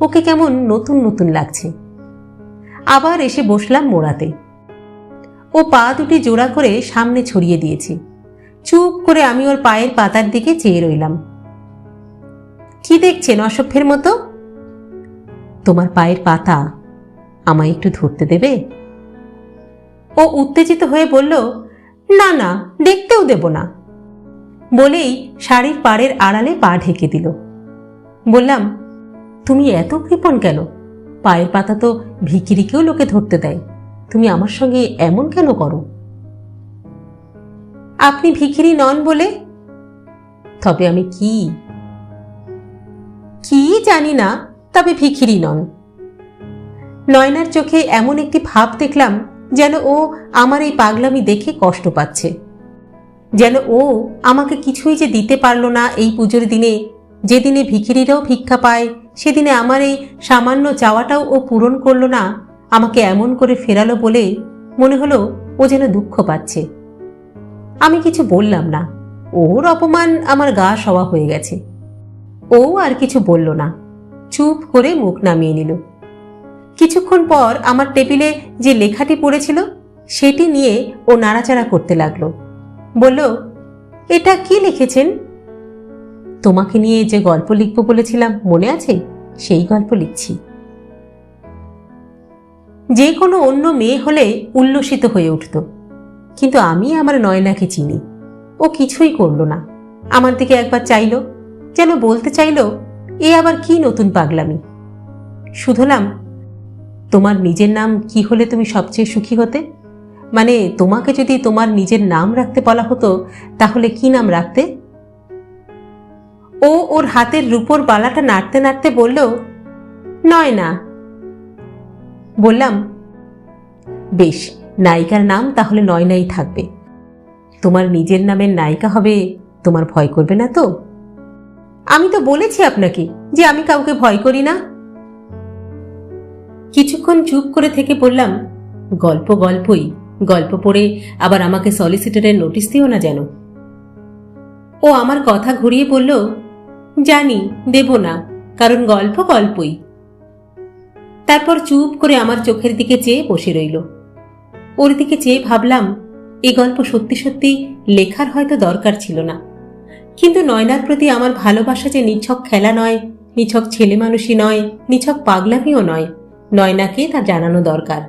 A: ওকে কেমন নতুন নতুন লাগছে। আবার এসে বসলাম মোড়াতে। ও পা দুটি জোড়া করে সামনে ছড়িয়ে দিয়েছে। চুপ করে আমি ওর পায়ের পাতার দিকে চেয়ে রইলাম। কি দেখছেন অসভ্যের মতো? তোমার পায়ের পাতা, আমায় একটু ধরতে দেবে? ও উত্তেজিত হয়ে বলল, না না, দেখতেও দেব না। বলেই শাড়ির পাড়ের আড়ালে পা ঢেকে দিল। বললাম, তুমি এত কৃপণ কেন? পায়ের পাতা তো ভিখিরিকেও লোকে ধরতে দেয়, তুমি আমার সঙ্গে এমন কেন করো? আপনি ভিখিরি নন বলে। তবে আমি কি কি জানি না, তবে ভিখিরি নন। নয়নার চোখে এমন একটি ভাব দেখলাম যেন ও আমার এই পাগলামি দেখে কষ্ট পাচ্ছে, যেন ও আমাকে কিছুই যে দিতে পারল না এই পুজোর দিনে, যেদিনে ভিখিরিরাও ভিক্ষা পায়, সেদিনে আমার এই সামান্য চাওয়াটাও ও পূরণ করল না, আমাকে এমন করে ফেরালো বলে মনে হলো ও যেন দুঃখ পাচ্ছে। আমি কিছু বললাম না, ওর অপমান আমার গা সওয়া হয়ে গেছে। ও আর কিছু বলল না, চুপ করে মুখ নামিয়ে নিল। কিছুক্ষণ পর আমার টেবিলে যে লেখাটি পড়েছিল সেটি নিয়ে ও নাড়াচাড়া করতে লাগলো। বলল, এটা কি লিখেছেন? তোমাকে নিয়ে যে গল্প লিখব বলেছিলাম, মনে আছে? সেই গল্প লিখছি। যে কোনো অন্য মেয়ে হলে উল্লসিত হয়ে উঠত, কিন্তু আমি আমার নয়নাকে চিনি। ও কিছুই করল না, আমার দিকে একবার চাইল, যেন বলতে চাইল, এ আবার কি নতুন পাগলামি। শুধলাম, তোমার নিজের নাম কি হলে তুমি সবচেয়ে সুখী হতে? মানে তোমাকে যদি তোমার নিজের নাম রাখতে বলা হতো, তাহলে কি নাম রাখতে? ও ওর হাতের রূপোর বালাটা নাড়তে নাড়তে বলল, নয়না। বললাম, বেশ, নায়িকার নাম তাহলে নয়নাই থাকবে। তোমার নিজের নামের নায়িকা হবে, তোমার ভয় করবে না তো? আমি তো বলেছি আপনাকে যে আমি কাউকে ভয় করি না। কিছুক্ষণ চুপ করে থেকে বললাম, গল্প গল্পই, গল্প পড়ে আবার আমাকে সলিসিটরের নোটিশ দিও না যেন। ও আমার কথা ঘুরিয়ে বলল, জানি দেব না, কারণ গল্প গল্পই। তারপর চুপ করে আমার চোখের দিকে চেয়ে বসে রইল। ওর দিকে চেয়ে ভাবলাম, এই গল্প সত্যি সত্যি লেখার হয়তো দরকার ছিল না, কিন্তু নয়নার প্রতি আমার ভালোবাসা যে নিছক খেলা নয়, নিছক ছেলে মানুষই নয়, নিছক পাগলামিও নয়, নয়নাকে তা জানানো দরকার।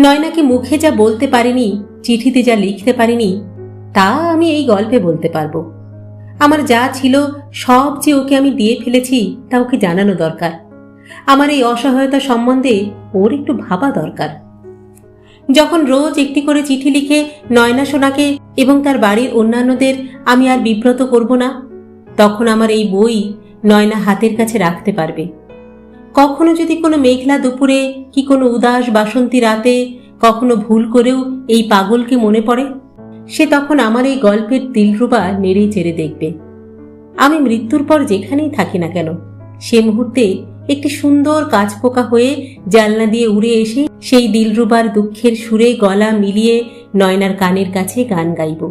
A: নয়নাকে মুখে যা বলতে পারিনি, চিঠিতে যা লিখতে পারিনি, তা আমি এই গল্পে বলতে পারবো। আমার যা ছিল সব যে ওকে আমি দিয়ে ফেলেছি, তা ওকে জানানো দরকার। আমার এই অসহায়তা সম্বন্ধে ওর একটু ভাবা দরকার। যখন রোজ একটি করে চিঠি লিখে নয়না সোনাকে এবং তার বাড়ির অন্যান্যদের আমি আর বিব্রত করব না, তখন আমার এই বই নয়না হাতের কাছে রাখতে পারবে। কখনো যদি কোনো মেঘলা দুপুরে কি কোনো উদাস বাসন্তী রাতে কখনো ভুল করেও এই পাগলকে মনে পড়ে, সে তখন আমার এই গল্পের দিলরুবা নেড়ে চেড়ে দেখবে। আমি মৃত্যুর পর যেখানেই থাকি না কেন, সে মুহূর্তে একটি সুন্দর কাঁচপোকা হয়ে জানলা দিয়ে উড়ে এসে সেই দিলরুবার দুঃখের সুরে গলা মিলিয়ে নয়নার কানের কাছে গান গাইব।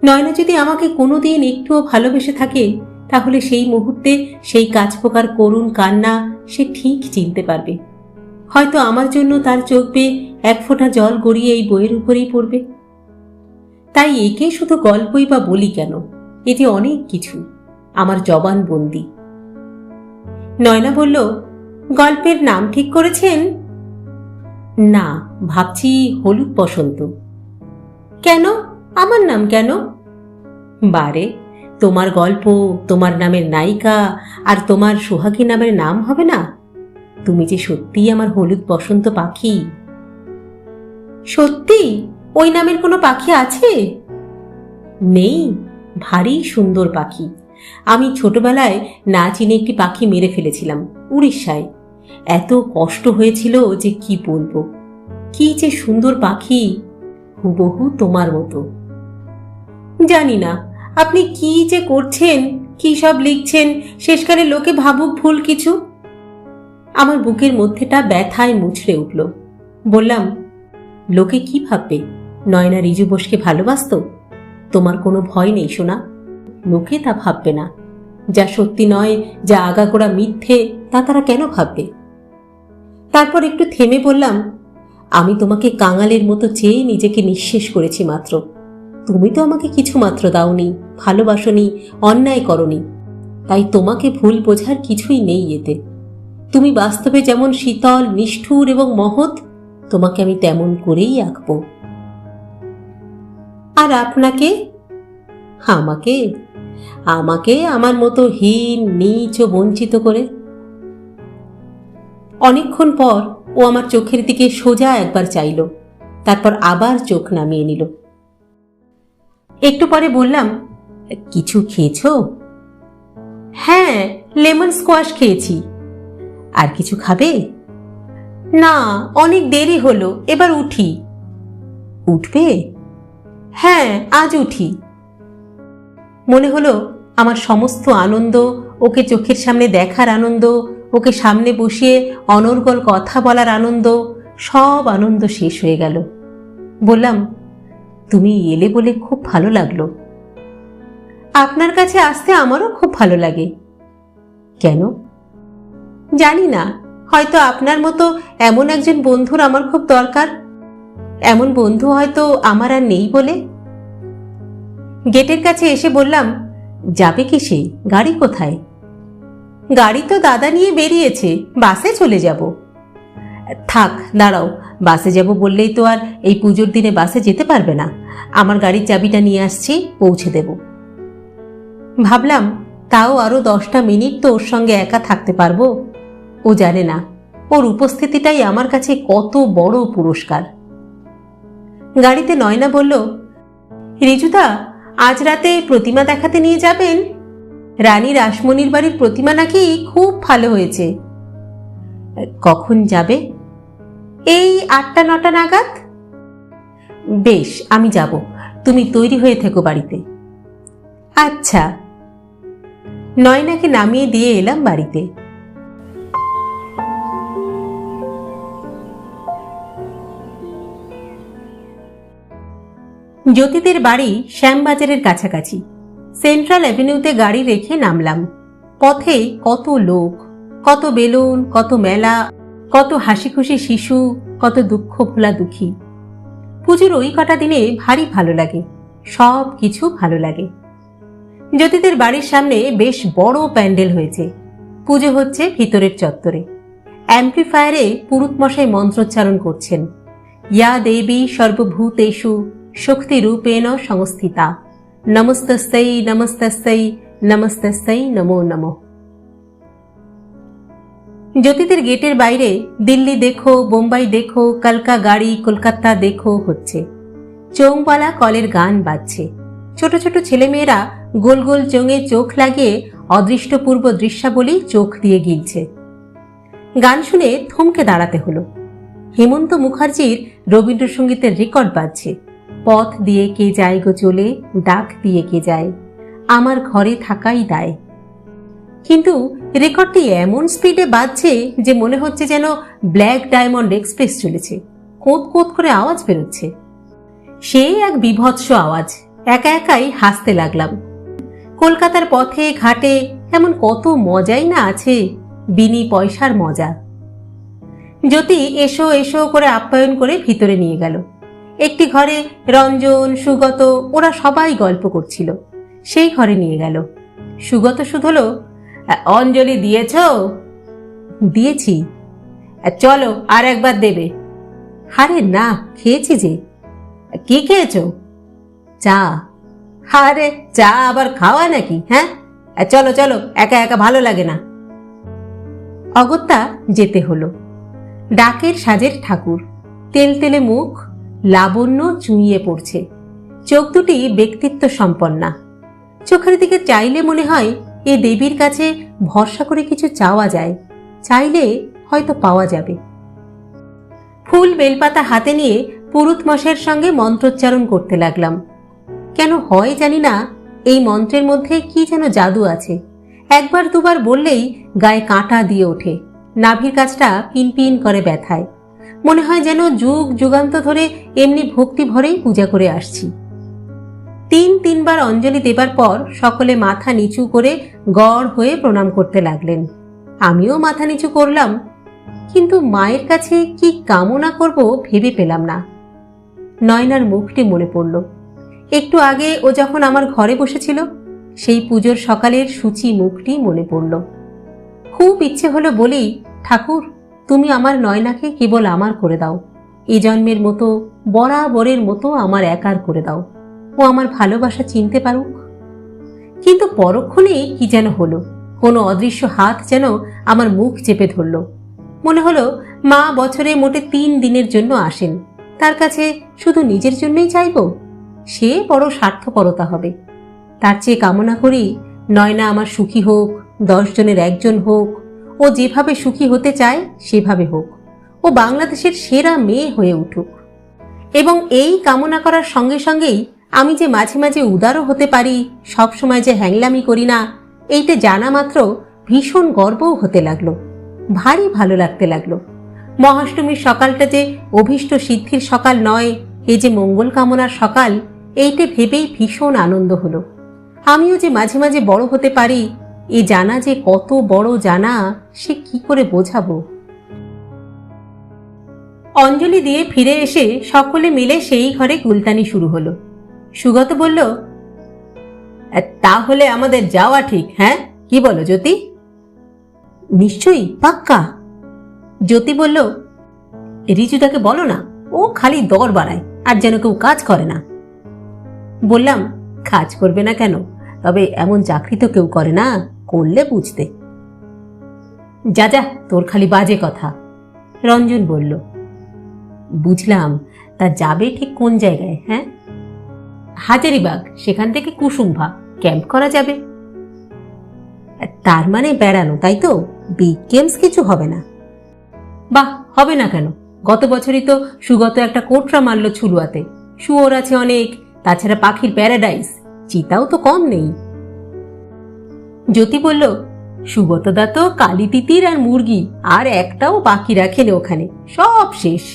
A: নয়না যদি আমাকে কোনোদিন একটুও ভালোবেসে থাকে, তাহলে সেই মুহূর্তে সেই কাঁচপোকার করুণ কান্না সে ঠিক চিনতে পারবে। হয়তো আমার জন্য তার চোখ বেয়ে এক ফোঁটা জল গড়িয়ে এই বইয়ের উপরেই পড়বে। তাই একে শুধু গল্পই বা বলি কেন, এ যে অনেক কিছু, আমার জবান বন্দি। নয়না বলল, গল্পের নাম ঠিক করেছেন? না, ভাবছি হলুদ বসন্ত। কেন? আমার নাম কেন? বারে, তোমার গল্প, তোমার নামের নায়িকা আর তোমার সোহাগী নামের নাম হবে না? তুমি যে সত্যিই আমার হলুদ বসন্ত পাখি। সত্যি ওই নামের কোনো পাখি আছে? নেই, ভারী সুন্দর পাখি। আমি ছোটবেলায় না চিনে একটি পাখি মেরে ফেলেছিলাম উড়িষ্যায়। এত কষ্ট হয়েছিল যে কি বলবো। কি যে সুন্দর পাখি, হুবহু তোমার মতো। জানি না আপনি কি যে করছেন, কি সব লিখছেন, শেষকালে লোকে ভাবুক ভুল কিছু। আমার বুকের মধ্যেটা ব্যথায় মুচড়ে উঠল। বললাম, লোকে কি ভাববে? নয়না রিজু বোসকে ভালোবাসত? তোমার কোনো ভয় নেই সোনা, লোকে তা ভাববে না। যা সত্যি নয়, যা আগাগোড়া মিথ্যে, তা তারা কেন ভাববে? তারপর একটু থেমে বললাম, আমি তোমাকে কাঙালের মতো চেয়ে নিজেকে নিঃশেষ করেছি মাত্র। তুমি তো আমাকে কিছু মাত্র দাওনি, ভালোবাসনি, অন্যায় করনি। তাই তোমাকে ভুল বোঝার কিছুই নেই এতে। তুমি বাস্তবে যেমন শীতল, নিষ্ঠুর এবং মহৎ, তোমাকে আমি তেমন করেই আঁকব। আর আপনাকে? আমাকে? আমাকে আমার মতো হীন, নীচ ও বঞ্চিত করে? অনেকক্ষণ পর ও আমার চোখের দিকে সোজা একবার চাইল, তারপর আবার চোখ নামিয়ে নিল। একটু পরে বললাম, কিছু খেয়েছো? হ্যাঁ, লেমন স্কোয়াশ খেয়েছি। আর কিছু খাবে? না, অনেক দেরি হলো, এবার উঠি। উঠবে? হ্যাঁ, আজ উঠি। মনে হলো আমার সমস্ত আনন্দ, ওকে চোখের সামনে দেখার আনন্দ, ওকে সামনে বসিয়ে অনর্গল কথা বলার আনন্দ, সব আনন্দ শেষ হয়ে গেল। বললাম, তুমি এলে বলে খুব ভালো লাগলো। আপনার কাছে আসতে আমারও খুব ভালো লাগে। কেন? জানি না, হয়তো আপনার মতো এমন একজন বন্ধুর আমার খুব দরকার। এমন বন্ধু হয়তো আমার আর নেই বলে। গেটের কাছে এসে বললাম, যাবে কি সে? গাড়ি কোথায়? গাড়ি তো দাদা নিয়ে বেরিয়েছে, বাসে চলে যাব। থাক, দাঁড়াও, বাসে যাব বললেই তো আর এই পুজোর দিনে বাসে যেতে পারবে না। আমার গাড়ির চাবিটা নিয়ে আসছি, পৌঁছে দেব। ভাবলাম, তাও আরো 10টা মিনিট তো ওর সঙ্গে একা থাকতে পারবো। ও জানে না ওর উপস্থিতিটাই আমার কাছে কত বড় পুরস্কার। গাড়িতে নয়না বলল, রিজুদা, আজ রাতে প্রতিমা দেখাতে নিয়ে যাবেন? রানী রাসমণির বাড়ির প্রতিমা নাকি খুব ভালো হয়েছে। কখন যাবে? এই 8টা-9টা নাগাদ। বেশ, আমি যাব, তুমি তৈরি হয়ে থেকো বাড়িতে। আচ্ছা। নয়নাকে নামিয়ে দিয়ে এলাম বাড়িতে। জ্যোতিদের বাড়ি শ্যামবাজারের কাছাকাছি। সেন্ট্রাল অ্যাভিনিউতে গাড়ি রেখে নামলাম। পথে কত লোক, কত বেলুন, কত মেলা, কত হাসি খুশি শিশু, কত দুঃখ ভোলা দুঃখী। পুজোর ওই কটা দিনে ভারী ভালো লাগে, সব কিছু ভালো লাগে। জ্যোতিদের বাড়ির সামনে বেশ বড় প্যান্ডেল হয়েছে। পুজো হচ্ছে ভিতরের চত্বরে। অ্যাম্প্লিফায়ারে পুরুত মশাই মন্ত্রোচ্চারণ করছেন, ইয়া দেবী সর্বভূতেষু শক্তি রূপেণ সংস্থিতা, নমস্তস্যৈ নমস্তস্যৈ নমস্তস্যৈ নমো নমঃ। জ্যোতিদের গেটের বাইরে দিল্লি দেখো, বোম্বাই দেখো, কলকা গাড়ি, কলকাতা দেখো হচ্ছে। চোংওয়ালা কলের গান বাজছে। ছোট ছোট ছেলেমেয়েরা গোল গোল চোঙে চোখ লাগিয়ে অদৃষ্টপূর্ব দৃশ্যাবলী চোখ দিয়ে গিলছে। গান শুনে থমকে দাঁড়াতে হলো। হেমন্ত মুখার্জির রবীন্দ্রসঙ্গীতের রেকর্ড বাজছে। পথ দিয়ে কে যায় গো চলে, ডাক দিয়ে কে যায়, আমার ঘরে থাকাই দায়। কিন্তু রেকর্ডটি এমন স্পিডে বাজছে যে মনে হচ্ছে যেন ব্ল্যাক ডায়মন্ড এক্সপ্রেস চলেছে। কোঁত কোঁত করে আওয়াজ বেরোচ্ছে। সে এক বিভৎস আওয়াজ। একা একাই হাসতে লাগলাম। কলকাতার পথে ঘাটে এমন কত মজাই না আছে, বিনি পয়সার মজা। জ্যোতি এসো এসো করে আপ্যায়ন করে ভিতরে নিয়ে গেল। একটি ঘরে রঞ্জন, সুগত ওরা সবাই গল্প করছিল। সেই ঘরে নিয়ে গেল। সুগত শুধলো, অঞ্জলি দিয়েছ? দিয়েছি। চলো আর একবার দেবে। আরে না, খেয়েছি যে। কি খেয়েছ? চা। আরে চা আবার খাওয়া নাকি? হ্যাঁ, চলো চলো, একা একা ভালো লাগে না। অগত্যা যেতে হলো। ডাকের সাজের ঠাকুর, তেলতেলে মুখ, লাবণ্য চুঁইয়ে পড়ছে। চোখ দুটি ব্যক্তিত্ব সম্পন্না। চোখের দিকে চাইলে মনে হয় এ দেবীর কাছে ভরসা করে কিছু চাওয়া যায়, চাইলে হয়তো পাওয়া যাবে। ফুল বেলপাতা হাতে নিয়ে পুরুত মশাইয়ের সঙ্গে মন্ত্রোচ্চারণ করতে লাগলাম। কেন হয় জানি না, এই মন্ত্রের মধ্যে কি যেন জাদু আছে। একবার দুবার বললেই গায়ে কাঁটা দিয়ে ওঠে, নাভির কাছটা পিনপিন করে ব্যথায়। মনে হয় যেন যুগ যুগান্ত ধরে এমনি ভক্তি ভরেই পূজা করে আসছি। তিনবার অঞ্জলি দেবার পর সকলে মাথা নিচু করে গড় হয়ে প্রণাম করতে লাগলেন। আমিও মাথা নিচু করলাম, কিন্তু মায়ের কাছে কি কামনা করব ভেবে পেলাম না। নয়নার মুখটি মনে পড়ল। একটু আগে ও যখন আমার ঘরে বসেছিল, সেই পুজোর সকালের সূচি মুখটি মনে পড়ল। খুব ইচ্ছে হলো বলি, ঠাকুর তুমি আমার নয়নাকে কেবল আমার করে দাও, এ জন্মের মতো বরাবরের মতো আমার একার করে দাও, ও আমার ভালোবাসা চিনতে পারুক। কিন্তু পরক্ষণেই কি যেন হলো, কোনো অদৃশ্য হাত যেন আমার মুখ চেপে ধরল। মনে হলো মা বছরে মোটে 3 দিনের জন্য আসেন, তার কাছে শুধু নিজের জন্যই চাইব, সে বড় স্বার্থপরতা হবে। তার চেয়ে কামনা করি নয়না আমার সুখী হোক, 10 জনের একজন হোক, ও যেভাবে সুখী হতে চায় সেভাবে হোক, ও বাংলাদেশের সেরা মেয়ে হয়ে উঠুক। এবং এই কামনা করার সঙ্গে সঙ্গেই আমি যে মাঝে মাঝে উদারও হতে পারি, সবসময় যে হ্যাংলামি করি না, এইটা জানা মাত্র ভীষণ গর্বও হতে লাগলো, ভারী ভালো লাগতে লাগলো। মহাষ্টমীর সকালটা যে অভীষ্ট সিদ্ধির সকাল নয়, এই যে মঙ্গল কামনার সকাল, এইটা ভেবেই ভীষণ আনন্দ হলো। আমিও যে মাঝে মাঝে বড় হতে পারি, এ জানা যে কত বড় জানা, সে কি করে বোঝাবো। অঞ্জলি দিয়ে ফিরে এসে সকলে মিলে সেই ঘরে গুলতানি শুরু হলো। সুগত বলল, তাহলে আমাদের যাওয়া ঠিক? হ্যাঁ, কি বলো জ্যোতি? নিশ্চয়ই, পাক্কা। জ্যোতি বলল, রিচুদাকে বলো না, ও খালি দর বাড়ায় আর যেন কেউ কাজ করে না। বললাম, কাজ করবে না কেন, তবে এমন চাকরি তো কেউ করে না, করলে বুঝতে। যা যা, তোর খালি বাজে কথা। রঞ্জন বলল, বুঝলাম, তা যাবে ঠিক কোন জায়গায়? হ্যাঁ, হাজারিবাগ, সেখান থেকে কুসুমভা, ক্যাম্প করা যাবে। তার মানে বেড়ানো, তাই তো? বিগ গেমস কিছু হবে না? বাহ, হবে না কেন? গত বছরই তো সুগত একটা কোটরা মারল ছুলুয়াতে। শুয়োর আছে অনেক, তাছাড়া পাখির প্যারাডাইস, চিতাও তো কম নেই। জ্যোতি বলল, সুগতদা তো কালি তিতির আর মুরগি আর একটাও বাকি রাখেনি ওখানে, সব শেষ।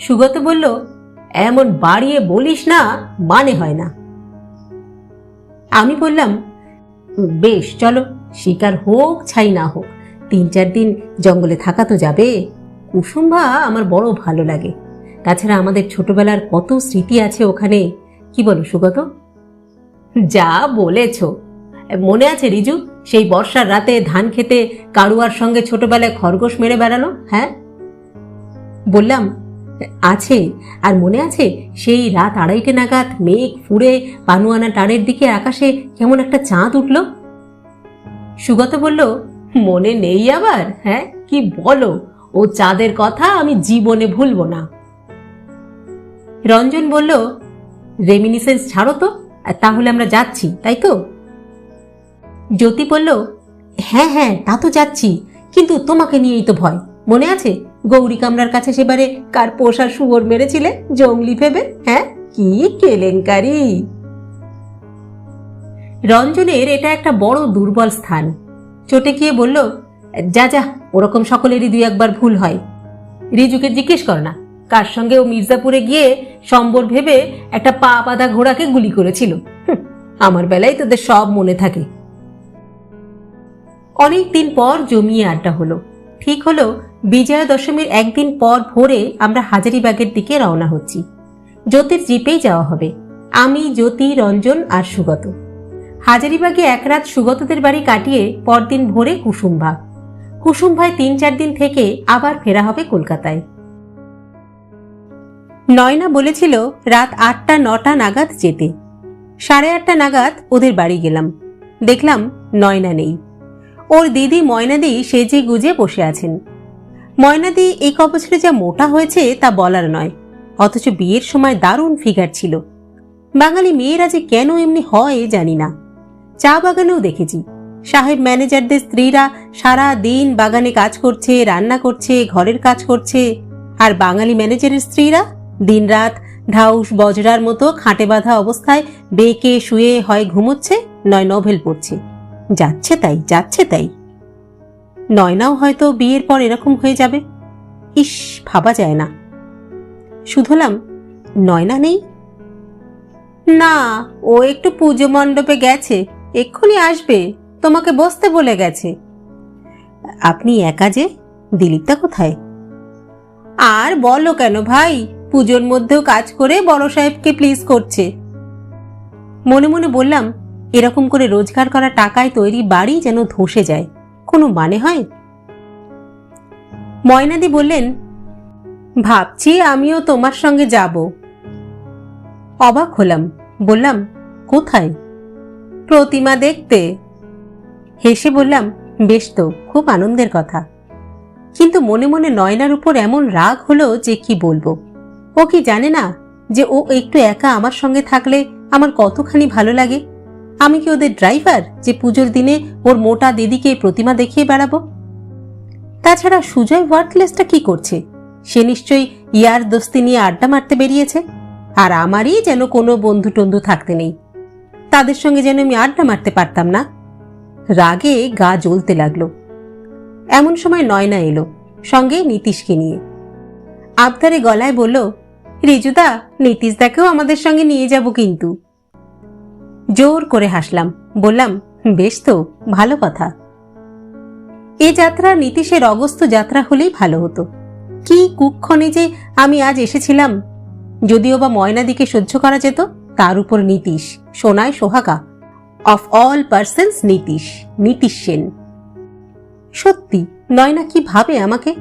A: সুগত বলল, এমন বাড়িয়ে বলিস না, মানে হয় না। আমি বললাম, বেশ চলো, শিকার হোক ছাই না হোক, 3-4 দিন জঙ্গলে থাকা তো যাবে। কুসুমভা আমার বড় ভালো লাগে, তাছাড়া আমাদের ছোটবেলার কত স্মৃতি আছে ওখানে, কি বলো সুগত? যা বলেছ। মনে আছে রিজু, সেই বর্ষার রাতে ধান খেতে কাড়ুয়ার সঙ্গে ছোটবেলায় খরগোশ মেরে বেড়ানো? হ্যাঁ। বললাম, আছে। আর মনে আছে সেই রাত 2:30 নাগাদ মেঘ ফুঁড়ে পানুয়ানা টাড়ের দিকে আকাশে কেমন একটা চাঁদ উঠল? সুগত বলল, মনে নেই আবার? হ্যাঁ, কি বলো, ও চাঁদের কথা আমি জীবনে ভুলব না। রঞ্জন বলল, রেমিনিসেন্স ছাড়ো তো, তাহলে আমরা যাচ্ছি, তাই তো? জ্যোতি বলল, হ্যাঁ হ্যাঁ, তা তো যাচ্ছি, কিন্তু তোমাকে নিয়েই তো ভয়। মনে আছে গৌরী কামরার কাছে সেবারে কার পোষা শুয়োর মেরেছিলে জঙ্গলি ভেবে? হ্যাঁ, কি কেলেঙ্কারি! রঞ্জনের এটা একটা বড় দুর্বল স্থান। চটে গিয়ে বলল, যা যা, ওরকম সকলেরই দুই একবার ভুল হয়। রিজুকে জিজ্ঞেস কর না কার সঙ্গে ও মির্জাপুরে গিয়ে সম্বর ভেবে একটা পা বাঁধা ঘোড়াকে গুলি করেছিল। আমার বেলায় তোদের সব মনে থাকে। অনেক দিন পর জমিয়ে আড্ডা হলো। ঠিক হলো বিজয়া দশমীর একদিন পর ভোরে আমরা হাজারিবাগের দিকে রওনা হচ্ছি। জ্যোতির জিপেই যাওয়া হবে। আমি, জ্যোতি, রঞ্জন আর সুগত। হাজারিবাগে এক রাত সুগতদের বাড়ি কাটিয়ে পরদিন ভোরে কুসুমভা। কুসুমভায় ৩-৪ দিন থেকে আবার ফেরা হবে কলকাতায়। নয়না বলেছিল রাত ৮টা-৯টা নাগাদ যেতে। 8:30 নাগাদ ওদের বাড়ি গেলাম। দেখলাম নয়না নেই। ওর দিদি ময়নাদি সেজে গুজে বসে আছেন। ময়নাদি এই কবছরে যা মোটা হয়েছে তা বলার নয়, অথচ বিয়ের সময় দারুণ ফিগার ছিল। বাঙালি মেয়েরা যে কেন এমনি হয় জানি না। চা বাগানেও দেখেছি সাহেব ম্যানেজারদের স্ত্রীরা সারা দিন বাগানে কাজ করছে, রান্না করছে, ঘরের কাজ করছে, আর বাঙালি ম্যানেজারের স্ত্রীরা দিনরাত ঢাউস বজরার মতো খাটে বাঁধা অবস্থায় বেঁকে শুয়ে হয় ঘুমোচ্ছে নয় নভেল পড়ছে। যাচ্ছে তাই, যাচ্ছে তাই। নয়নাও হয়তো বিয়ের পর এরকম হয়ে যাবে। ইস, ভাবা যায় না। শুধলাম, নয়না নেই? না, ও একটু পুজো মণ্ডপে গেছে, এক্ষুনি আসবে, তোমাকে বসতে বলে গেছে। আপনি একা যে, দিলীপদা কোথায়? আর বলো কেন ভাই, পুজোর মধ্যেও কাজ করে বড় সাহেবকে প্লিজ করছে। মনে মনে বললাম, এরকম করে রোজগার করা টাকায় তৈরি বাড়ি যেন ধসে যায়, কোনো মানে হয়? ময়নাদি বললেন, ভাবছি আমিও তোমার সঙ্গে যাব। অবাক হলাম, বললাম, কোথায়? প্রতিমা দেখতে। হেসে বললাম, বেশ তো, খুব আনন্দের কথা। কিন্তু মনে মনে নয়নার উপর এমন রাগ হলো যে কি বলবো। ও কি জানে না যে ও একটু একা আমার সঙ্গে থাকলে আমার কতখানি ভালো লাগে? আমি কি ওদের ড্রাইভার যে পুজোর দিনে ওর মোটা দিদিকে প্রতিমা দেখিয়ে বেড়াবো? তাছাড়া সুজয় ওয়ার্থলেসটা কি করছে? সে নিশ্চয়ই ইয়ার দোস্তি নিয়ে আড্ডা মারতে বেরিয়েছে, আর আমারই যেন কোনো বন্ধু টন্ধু থাকতে নেই। তাদের সঙ্গে যেন আমি আড্ডা মারতে পারতাম না। রাগে গা জ্বলতে লাগলো। এমন সময় নয়না এলো, সঙ্গে নীতিশকে নিয়ে। আবদারে গলায় বলল, রিজুদা, নীতিশদাকেও আমাদের সঙ্গে নিয়ে যাব কিন্তু। জোর করে হাসলাম, বললাম, বেশ তো, ভালো কথা। এ যাত্রা নীতিশের অগস্ত যাত্রা হলেই ভালো হতো। কি কুক্ষণে যে আমি আজ এসেছিলাম। যদিও বা ময়নাদিকে সহ্য করা যেত, তার উপর নীতিশ, সোনায় সোহাগা। Of all persons Nitish, Nitish Sen. সত্যি নয়না কি ভাবে আমাকে?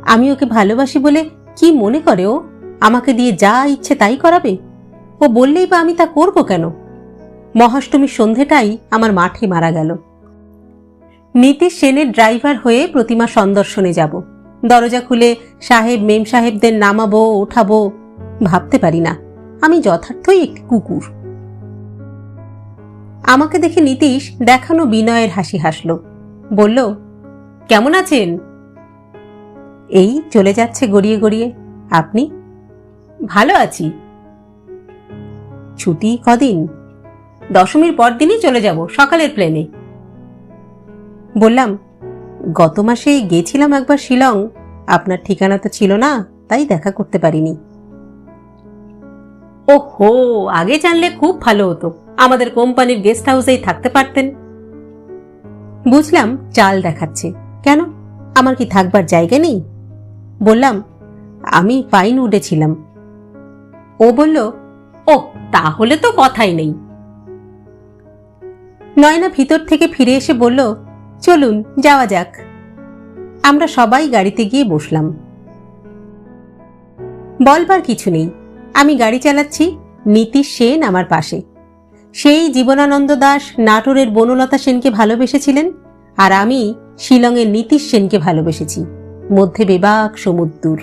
A: আমি ওকে ভালোবাসি বলে কি মনে করে ও? আমাকে দিয়ে যা ইচ্ছে তাই করাবে? ও বললেই বা আমি তা করব কেন? মহাষ্টমীর সন্ধেটাই আমার মাঠে মারা গেল। নীতিশ সেনের ড্রাইভার হয়ে প্রতিমা সন্দর্শনে যাব। দরজা খুলে সাহেব মেম সাহেবদের নামাবো, ওঠাবো, ভাবতে পারি না। আমি যথার্থই একটি কুকুর। আমাকে দেখে নীতিশ দেখানো বিনয়ের হাসি হাসল, বলল, কেমন আছেন? এই চলে যাচ্ছে গড়িয়ে গড়িয়ে। আপনি? ভালো আছি। ছুটি কদিন? দশমীর পর দিনই চলে যাব, সকালের প্লেনে। বললাম, গত মাসে গেছিলাম একবার শিলং, আপনার ঠিকানা তো ছিল না, তাই দেখা করতে পারিনি। ওহো, আগে জানলে খুব ভালো হতো, আমাদের কোম্পানির গেস্ট হাউসেই থাকতে পারতেন। বুঝলাম চাল দেখাচ্ছে। কেন, আমার কি থাকবার জায়গা নেই? বললাম, আমি পাইনউডে ছিলাম। ও বলল, ও তাহলে তো কথাই নেই। নয়না ভিতর থেকে ফিরে এসে বলল, চলুন যাওয়া যাক। আমরা সবাই গাড়িতে গিয়ে বসলাম। বলবার কিছু নেই, আমি গাড়ি চালাচ্ছি, নীতিশ সেন আমার পাশে। সেই জীবনানন্দ দাস নাটোরের বনলতা সেনকে ভালোবেসেছিলেন, আর আমি শিলংয়ের নীতিশ সেনকে ভালোবেসেছি। মধ্যে বেবাক সমুদ্র।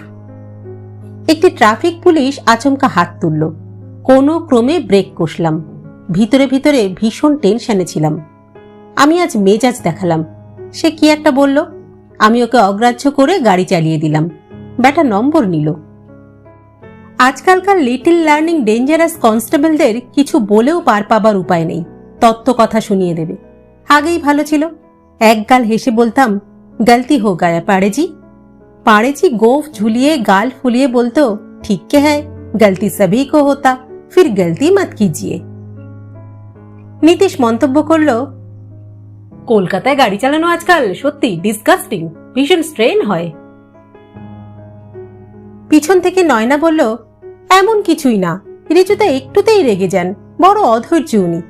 A: একটি ট্রাফিক পুলিশ আচমকা হাত তুলল। কোনো ক্রমে ব্রেক কষলাম। ভিতরে ভিতরে ভীষণ টেনশনে ছিলাম। আমি আজ মেজাজ দেখালাম। সে কি একটা বলল, আমি ওকে অগ্রাহ্য করে গাড়ি চালিয়ে দিলাম। ব্যাটা নম্বর নিল। আজকালকার লিটল লার্নিং ডেঞ্জারাস কনস্টেবলদের কিছু বলেও পার পাবার উপায় নেই, তত্ত্ব কথা শুনিয়ে দেবে। আগেই ভালো ছিল, একগাল হেসে বলতাম, গলতি হো গায়া পাড়েজি। পাড়েজি গোঁফ ঝুলিয়ে গাল ফুলিয়ে বলতো, ঠিক কে হ্যায়, গলতি সভি কো হোতা, ফির গলতি মত কিজিয়ে। নীতিশ মন্তব্য করল, কলকাতায় গাড়ি চালানো আজকাল সত্যি ডিসগাস্টিং, ভীষণ স্ট্রেন হয়। পিছন থেকে নয়না বলল, এমন কিছুই না, ঋজুদা একটুতেই রেগে যান, বড় অধৈর্য উনি,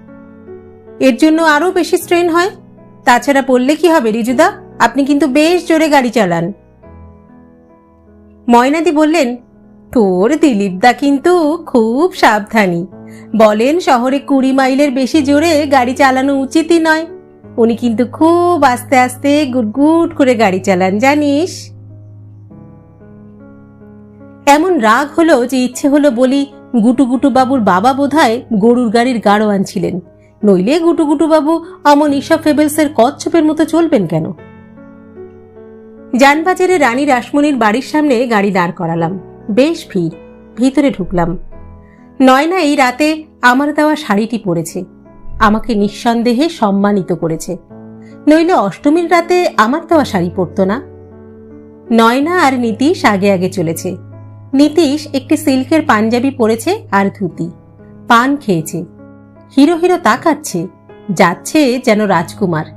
A: এর জন্য আরো বেশি স্ট্রেন হয়। তাছাড়া বললে কি হবে ঋজুদা, আপনি কিন্তু বেশ জোরে গাড়ি চালান। ময়নাদি বললেন, তোর দিলীপদা কিন্তু খুব সাবধানী, বলেন শহরে 20 মাইলের বেশি জোরে গাড়ি চালানো উচিতই নয়, উনি কিন্তু খুব আস্তে আস্তে গুড়গুড় করে গাড়ি চালান জানিস। এমন রাগ হলো যে ইচ্ছে হলো বলি, গুটুগুটু বাবুর বাবা বোধহয় গরুর গাড়ির গাড়োয়ান ছিলেন, নইলে গুটুগুটু বাবু অমন ঈশা ফেবেলসের কচ্ছপের মতো চলবেন কেন। যানবাজারে রানী রাসমণির বাড়ির সামনে গাড়ি দাঁড় করালাম, বেশ ভিড়, ভিতরে ঢুকলাম। নয়না এই রাতে আমার দেওয়া শাড়িটি পরেছে, আমাকে নিঃসন্দেহে সম্মানিত করেছে, নইলে অষ্টমীর রাতে আমার দেওয়া শাড়ি পরতো না। নয়না আর নীতিশ আগে আগে চলেছে। নীতিশ একটি সিল্কের পাঞ্জাবি পরেছে আর ধুতি, পান খেয়েছে, হিরো হিরো তাকাচ্ছে, যাচ্ছে যেন রাজকুমার।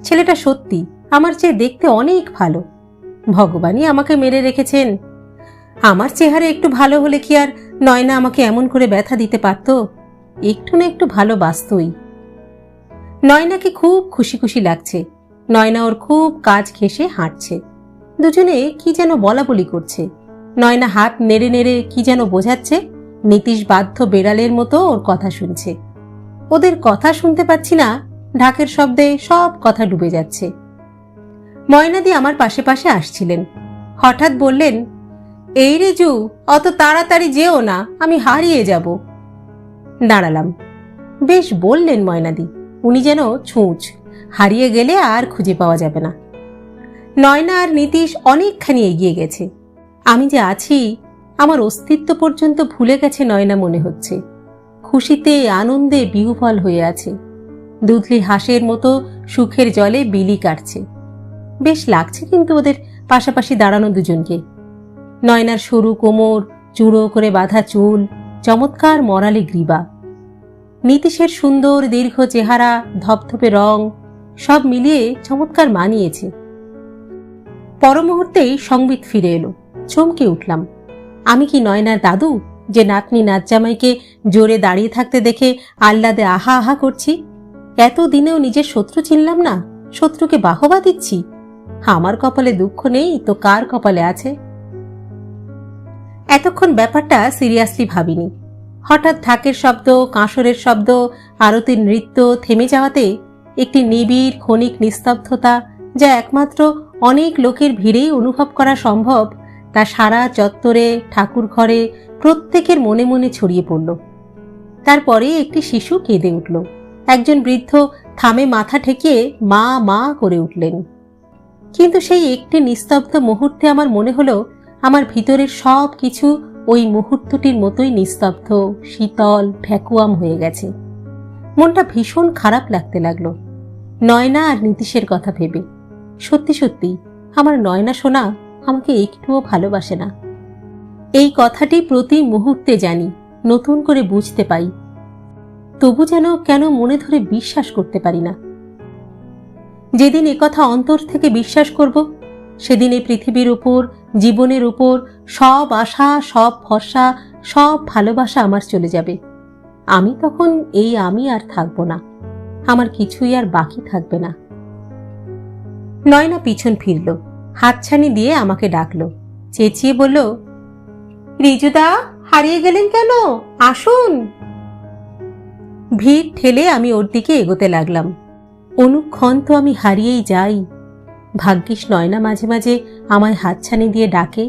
A: ছেলেটা সত্যি আমার চেয়ে দেখতে অনেক ভালো, ভগবানই আমাকে মেরে রেখেছেন। আমার চেহারা একটু ভালো হলে কি আর নয়না আমাকে এমন করে ব্যথা দিতে পারত? একটু না একটু ভালোবাসতই। নয়নাকে খুব খুশি খুশি লাগছে, নয়না ওর খুব কাজ ঘেঁষে হাঁটছে, দুজনে কি যেন বলা বলি করছে। নয়না হাত নেড়ে নেড়ে কি যেন বোঝাচ্ছে, নীতিশ বাধ্য বেড়ালের মতো ওর কথা শুনছে। ওদের কথা শুনতে পাচ্ছি না, ঢাকের শব্দে সব কথা ডুবে যাচ্ছে। ময়নাদি আমার পাশে পাশে আসছিলেন, হঠাৎ বললেন, এই রেজু, অত তাড়াতাড়ি যেও না, আমি হারিয়ে যাব। দাঁড়ালাম। বেশ বললেন ময়নাদি, উনি যেন ছুঁচ, হারিয়ে গেলে আর খুঁজে পাওয়া যাবে না। নয়না আর নীতিশ অনেকখানি এগিয়ে গেছে, আমি যে আছি আমার অস্তিত্ব পর্যন্ত ভুলে গেছে নয়না মনে হচ্ছে, খুশিতে আনন্দে বিহ্বল হয়ে আছে, দুধলি হাঁসের মতো সুখের জলে বিলি কাটছে। বেশ লাগছে কিন্তু ওদের পাশাপাশি দাঁড়ানো দুজনকে। নয়নার সরু কোমর, চূড়ো করে বাঁধা চুল, চমৎকার মরালে গ্রীবা, নীতিশের সুন্দর দীর্ঘ চেহারা, ধপধপে রং, সব মিলিয়ে চমৎকার মানিয়েছে। পর মুহূর্তেই সংবিত ফিরে এলো, চমকে উঠলাম। আমি কি নয়নার দাদু, যে নাতনি নাতজামাইকে জোরে দাঁড়িয়ে থাকতে দেখে আহ্লাদে আহা আহা করছি? এতদিনেও নিজের শত্রু চিনলাম না, শত্রুকে বাহবা দিচ্ছি। আমার কপালে দুঃখ নেই তো কার কপালে আছে? এতক্ষণ ব্যাপারটা সিরিয়াসলি ভাবিনি। হঠাৎ ঢাকের শব্দ, কাঁসরের শব্দ, আরতির নৃত্য থেমে যাওয়াতে একটি নিবিড় ক্ষণিক নিস্তব্ধতা, যা একমাত্র অনেক লোকের ভিড়েই অনুভব করা সম্ভব, তা সারা চত্বরে, ঠাকুর ঘরে, প্রত্যেকের মনে মনে ছড়িয়ে পড়ল। তারপরে একটি শিশু কেঁদে উঠল, একজন বৃদ্ধ থামে মাথা ঠেকিয়ে মা মা করে উঠলেন। কিন্তু সেই একটি নিস্তব্ধ মুহূর্তে আমার মনে হলো আমার ভিতরের সব কিছু ওই মুহূর্তটির মতোই নিস্তব্ধ, শীতল, ভ্যাকুয়াম হয়ে গেছে। মনটা ভীষণ খারাপ লাগতে লাগলো নয়না আর নীতিশের কথা ভেবে। সত্যি সত্যি আমার নয়না সোনা আমাকে একটুও ভালোবাসে না। এই কথাটি প্রতি মুহূর্তে জানি, নতুন করে বুঝতে পাই, তবু যেন কেন মনে ধরে বিশ্বাস করতে পারি না। যেদিন একথা অন্তর থেকে বিশ্বাস করব, সেদিন এই পৃথিবীর উপর, জীবনের উপর সব আশা, সব ভরসা, সব ভালোবাসা আমার চলে যাবে। আমি তখন এই আমি আর থাকব না, আমার কিছুই আর বাকি থাকবে না। নয়না পিছন ফিরল, হাতছানি দিয়ে আমাকে ডাকলো, চেঁচিয়ে বলল, রিজুদা, হারিয়ে গেলেন কেন? আসুন। ভিড় ঠেলে আমি ওর দিকে এগোতে লাগলাম। অনুক্ষণ তো আমি হারিয়েই যাই। ভাগ্যিস নয়না মাঝে মাঝে আমায় হাতছানি দিয়ে ডাকে।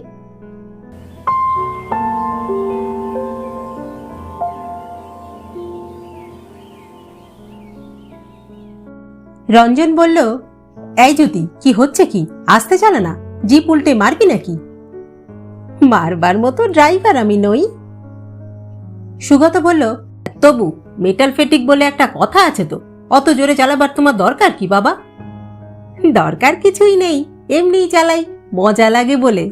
A: রঞ্জন বলল, এই জ্যোতি, কি হচ্ছে কি? আসতে চালা না, জিপ উল্টে মারবি নাকি? মারবার মতো ড্রাইভার আমি নই। সুগত বলল, তবু মেটাল ফেটিক বলে একটা কথা আছে তো, অত জোরে চালাবার তোমার দরকার কি বাবা? দরকার কিছুই নেই, এমনিই চালাই, মজা লাগে বলে।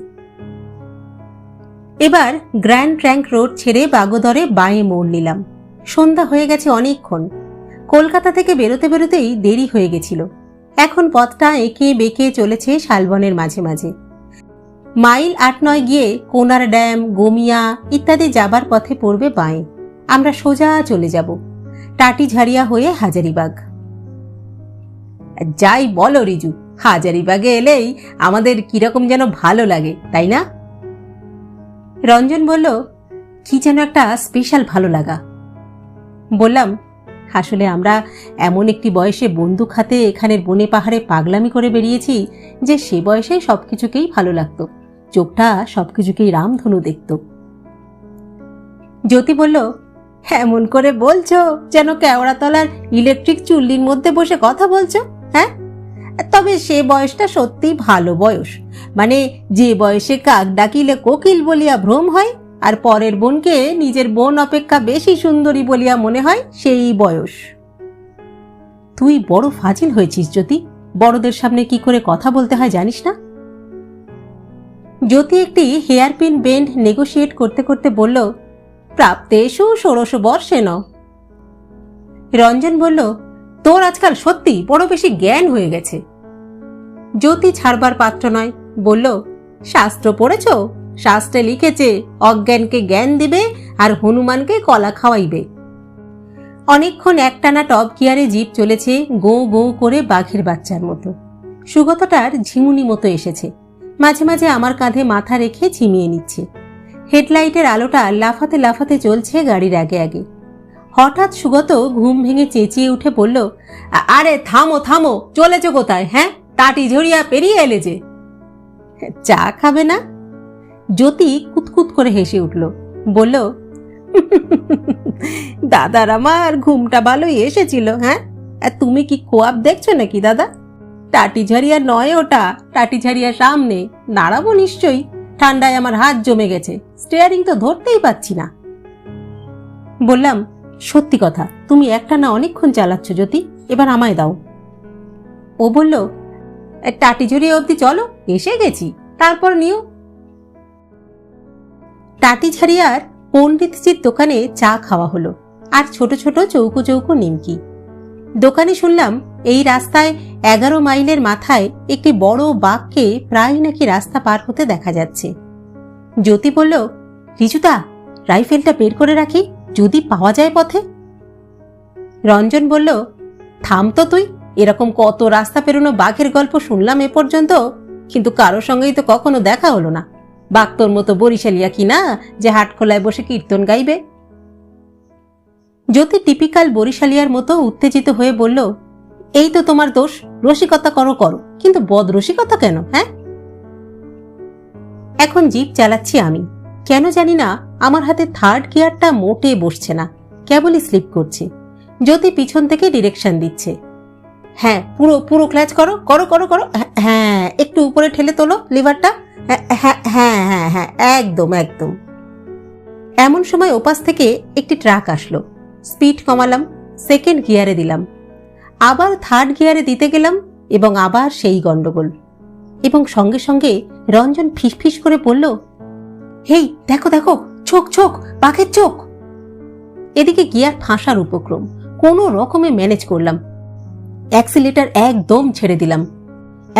A: এবার গ্র্যান্ড ট্র্যাঙ্ক রোড ছেড়ে বাগোদরে বাঁয়ে মোড় নিলাম। সন্ধ্যা হয়ে গেছে অনেকক্ষণ। কলকাতা থেকে বেরোতে বেরোতেই দেরি হয়ে গেছিল। এখন পথটা এঁকে বেঁকে চলেছে শালবনের মাঝে মাঝে। মাইল ৮-৯ গিয়ে কোনার ড্যাম, গমিয়া ইত্যাদি যাবার পথে পড়বে বাঁয়ে। আমরা সোজা চলে যাব টাটিঝাড়িয়া হয়ে হাজারিবাগ। যাই বলো রিজু, হাজারিবাগে এলেই আমাদের কিরকম যেন ভালো লাগে, তাই না? রঞ্জন বলল, কি যেন একটা স্পেশাল ভালো লাগা। বললাম, আসলে আমরা এমন একটি বয়সে বন্দুক হাতে এখানের বনে পাহাড়ে পাগলামি করে বেরিয়েছি যে সে বয়সে সবকিছুকেই ভালো লাগতো, চোখটা সবকিছুকেই রামধনু দেখত। জ্যোতি বলল, এমন করে বলছো যেন কেওড়াতলার ইলেকট্রিক চুল্লির মধ্যে বসে কথা বলছো। হ্যাঁ, তবে সে বয়সটা সত্যিই ভালো বয়স, মানে যে বয়সে কাক ডাকিলে কোকিল বলিয়া ভ্রম হয় আর পরের বোনকে নিজের বোন অপেক্ষা বেশি সুন্দরী বলিয়া মনে হয়, সেই বয়স। তুই বড় ফাজিল হয়েছিস জ্যোতি, বড়দের সামনে কি করে কথা বলতে হয় জানিস না? জ্যোতি একটি হেয়ারপিন বেন্ড নেগোশিয়েট করতে করতে বলল, প্রাপ্তেষু ষোড়শ বর্ষেন। রঞ্জন বলল, তোর আজকাল সত্যি বড় বেশি জ্ঞান হয়ে গেছে। জ্যোতি ছাড়বার পাত্র নয়, বলল, শাস্ত্র পড়েছ? শাস্ত্রে লিখেছে অজ্ঞানকে জ্ঞান দিবে আর হনুমানকে কলা খাওয়াইবে। অনেকক্ষণ একটানা টপ গিয়ারে জিপ চলেছে, গো গো করে বাঘের বাচ্চার মতো। সুগতটার ঝিমুনি মতো এসেছে, মাঝে মাঝে আমার কাঁধে মাথা রেখে ঝিমিয়ে নিচ্ছে। হেডলাইটের আলোটা লাফাতে লাফাতে চলছে গাড়ির আগে আগে। হঠাৎ সুগত ঘুম ভেঙে চেঁচিয়ে উঠে বলল, আরে থামো থামো, চলেছ কোথায়? হ্যাঁ, টাটিঝাড়িয়া পেরিয়ে এলে যে। চা খাবে না? জ্যোতি কুতকুত করে হেসে উঠল, বলল, দাদার আমার ঘুমটা ভালোই এসেছিল। হ্যাঁ, তুমি কি খোয়াব দেখছো নাকি দাদা? টাটিঝাড়িয়া নয় ওটা, টাটিঝাড়িয়া সামনে, দাঁড়াবো নিশ্চয়ই, ঠান্ডায় আমার হাত জমে গেছে, স্টিয়ারিং তো ধরতেই পাচ্ছি না। বললাম, সত্যি কথা, তুমি একটানা অনেকক্ষণ চালাচ্ছ জ্যোতি, এবার আমায় দাও। ও বলল, টাটিঝাড়িয়া অবধি চলো, এসে গেছি, তারপর নিও। টাটিঝাড়িয়ার পণ্ডিতজির দোকানে চা খাওয়া হলো, আর ছোট ছোট চৌকো চৌকো নিমকি। দোকানে শুনলাম এই রাস্তায় 11 মাইলের মাথায় একটি বড় বাঘকে প্রায় নাকি রাস্তা পার হতে দেখা যাচ্ছে। জ্যোতি বলল, রিজুদা, রাইফেলটা বের করে রাখি, যদি পাওয়া যায় পথে। রঞ্জন বলল, থাম তো তুই, এরকম কত রাস্তা পেরোনো বাঘের গল্প শুনলাম এ পর্যন্ত, কিন্তু কারোর সঙ্গেই তো কখনো দেখা হলো না। বাঘ তোর মতো বরিশালিয়া কিনা যে হাটখোলায় বসে কীর্তন গাইবে। জ্যোতি টিপিক্যাল বরিশালিয়ার মতো উত্তেজিত হয়ে বলল, এই তো তোমার দোষ, রসিকতা করো করো, কিন্তু বদ রসিকতা কেন? হ্যাঁ, এখন জিপ চালাচ্ছি আমি, কেন জানি না আমার হাতে থার্ড গিয়ারটা মোটে বসছে না, কেবলই স্লিপ করছে। জ্যোতি পিছন থেকে ডিরেকশন দিচ্ছে। হ্যাঁ, পুরো পুরো ক্ল্যাচ করো করো করো করো, হ্যাঁ, একটু উপরে ঠেলে তোলো লিভারটা, হ্যাঁ হ্যাঁ হ্যাঁ হ্যাঁ, একদম একদম। এমন সময় ওপাশ থেকে একটি ট্রাক আসলো, স্পিড কমালাম, সেকেন্ড গিয়ারে দিলাম, আবার থার্ড গিয়ারে দিতে গেলাম, এবং আবার সেই গন্ডগোল। এবং সঙ্গে সঙ্গে রঞ্জন ফিসফিস করে বলল, হেই দেখো দেখো, চোখ চোখ, বাঘের চোখ। এদিকে গিয়ার ফাঁসার উপক্রম, কোনো রকমে ম্যানেজ করলাম, অ্যাক্সিলেটার একদম ছেড়ে দিলাম।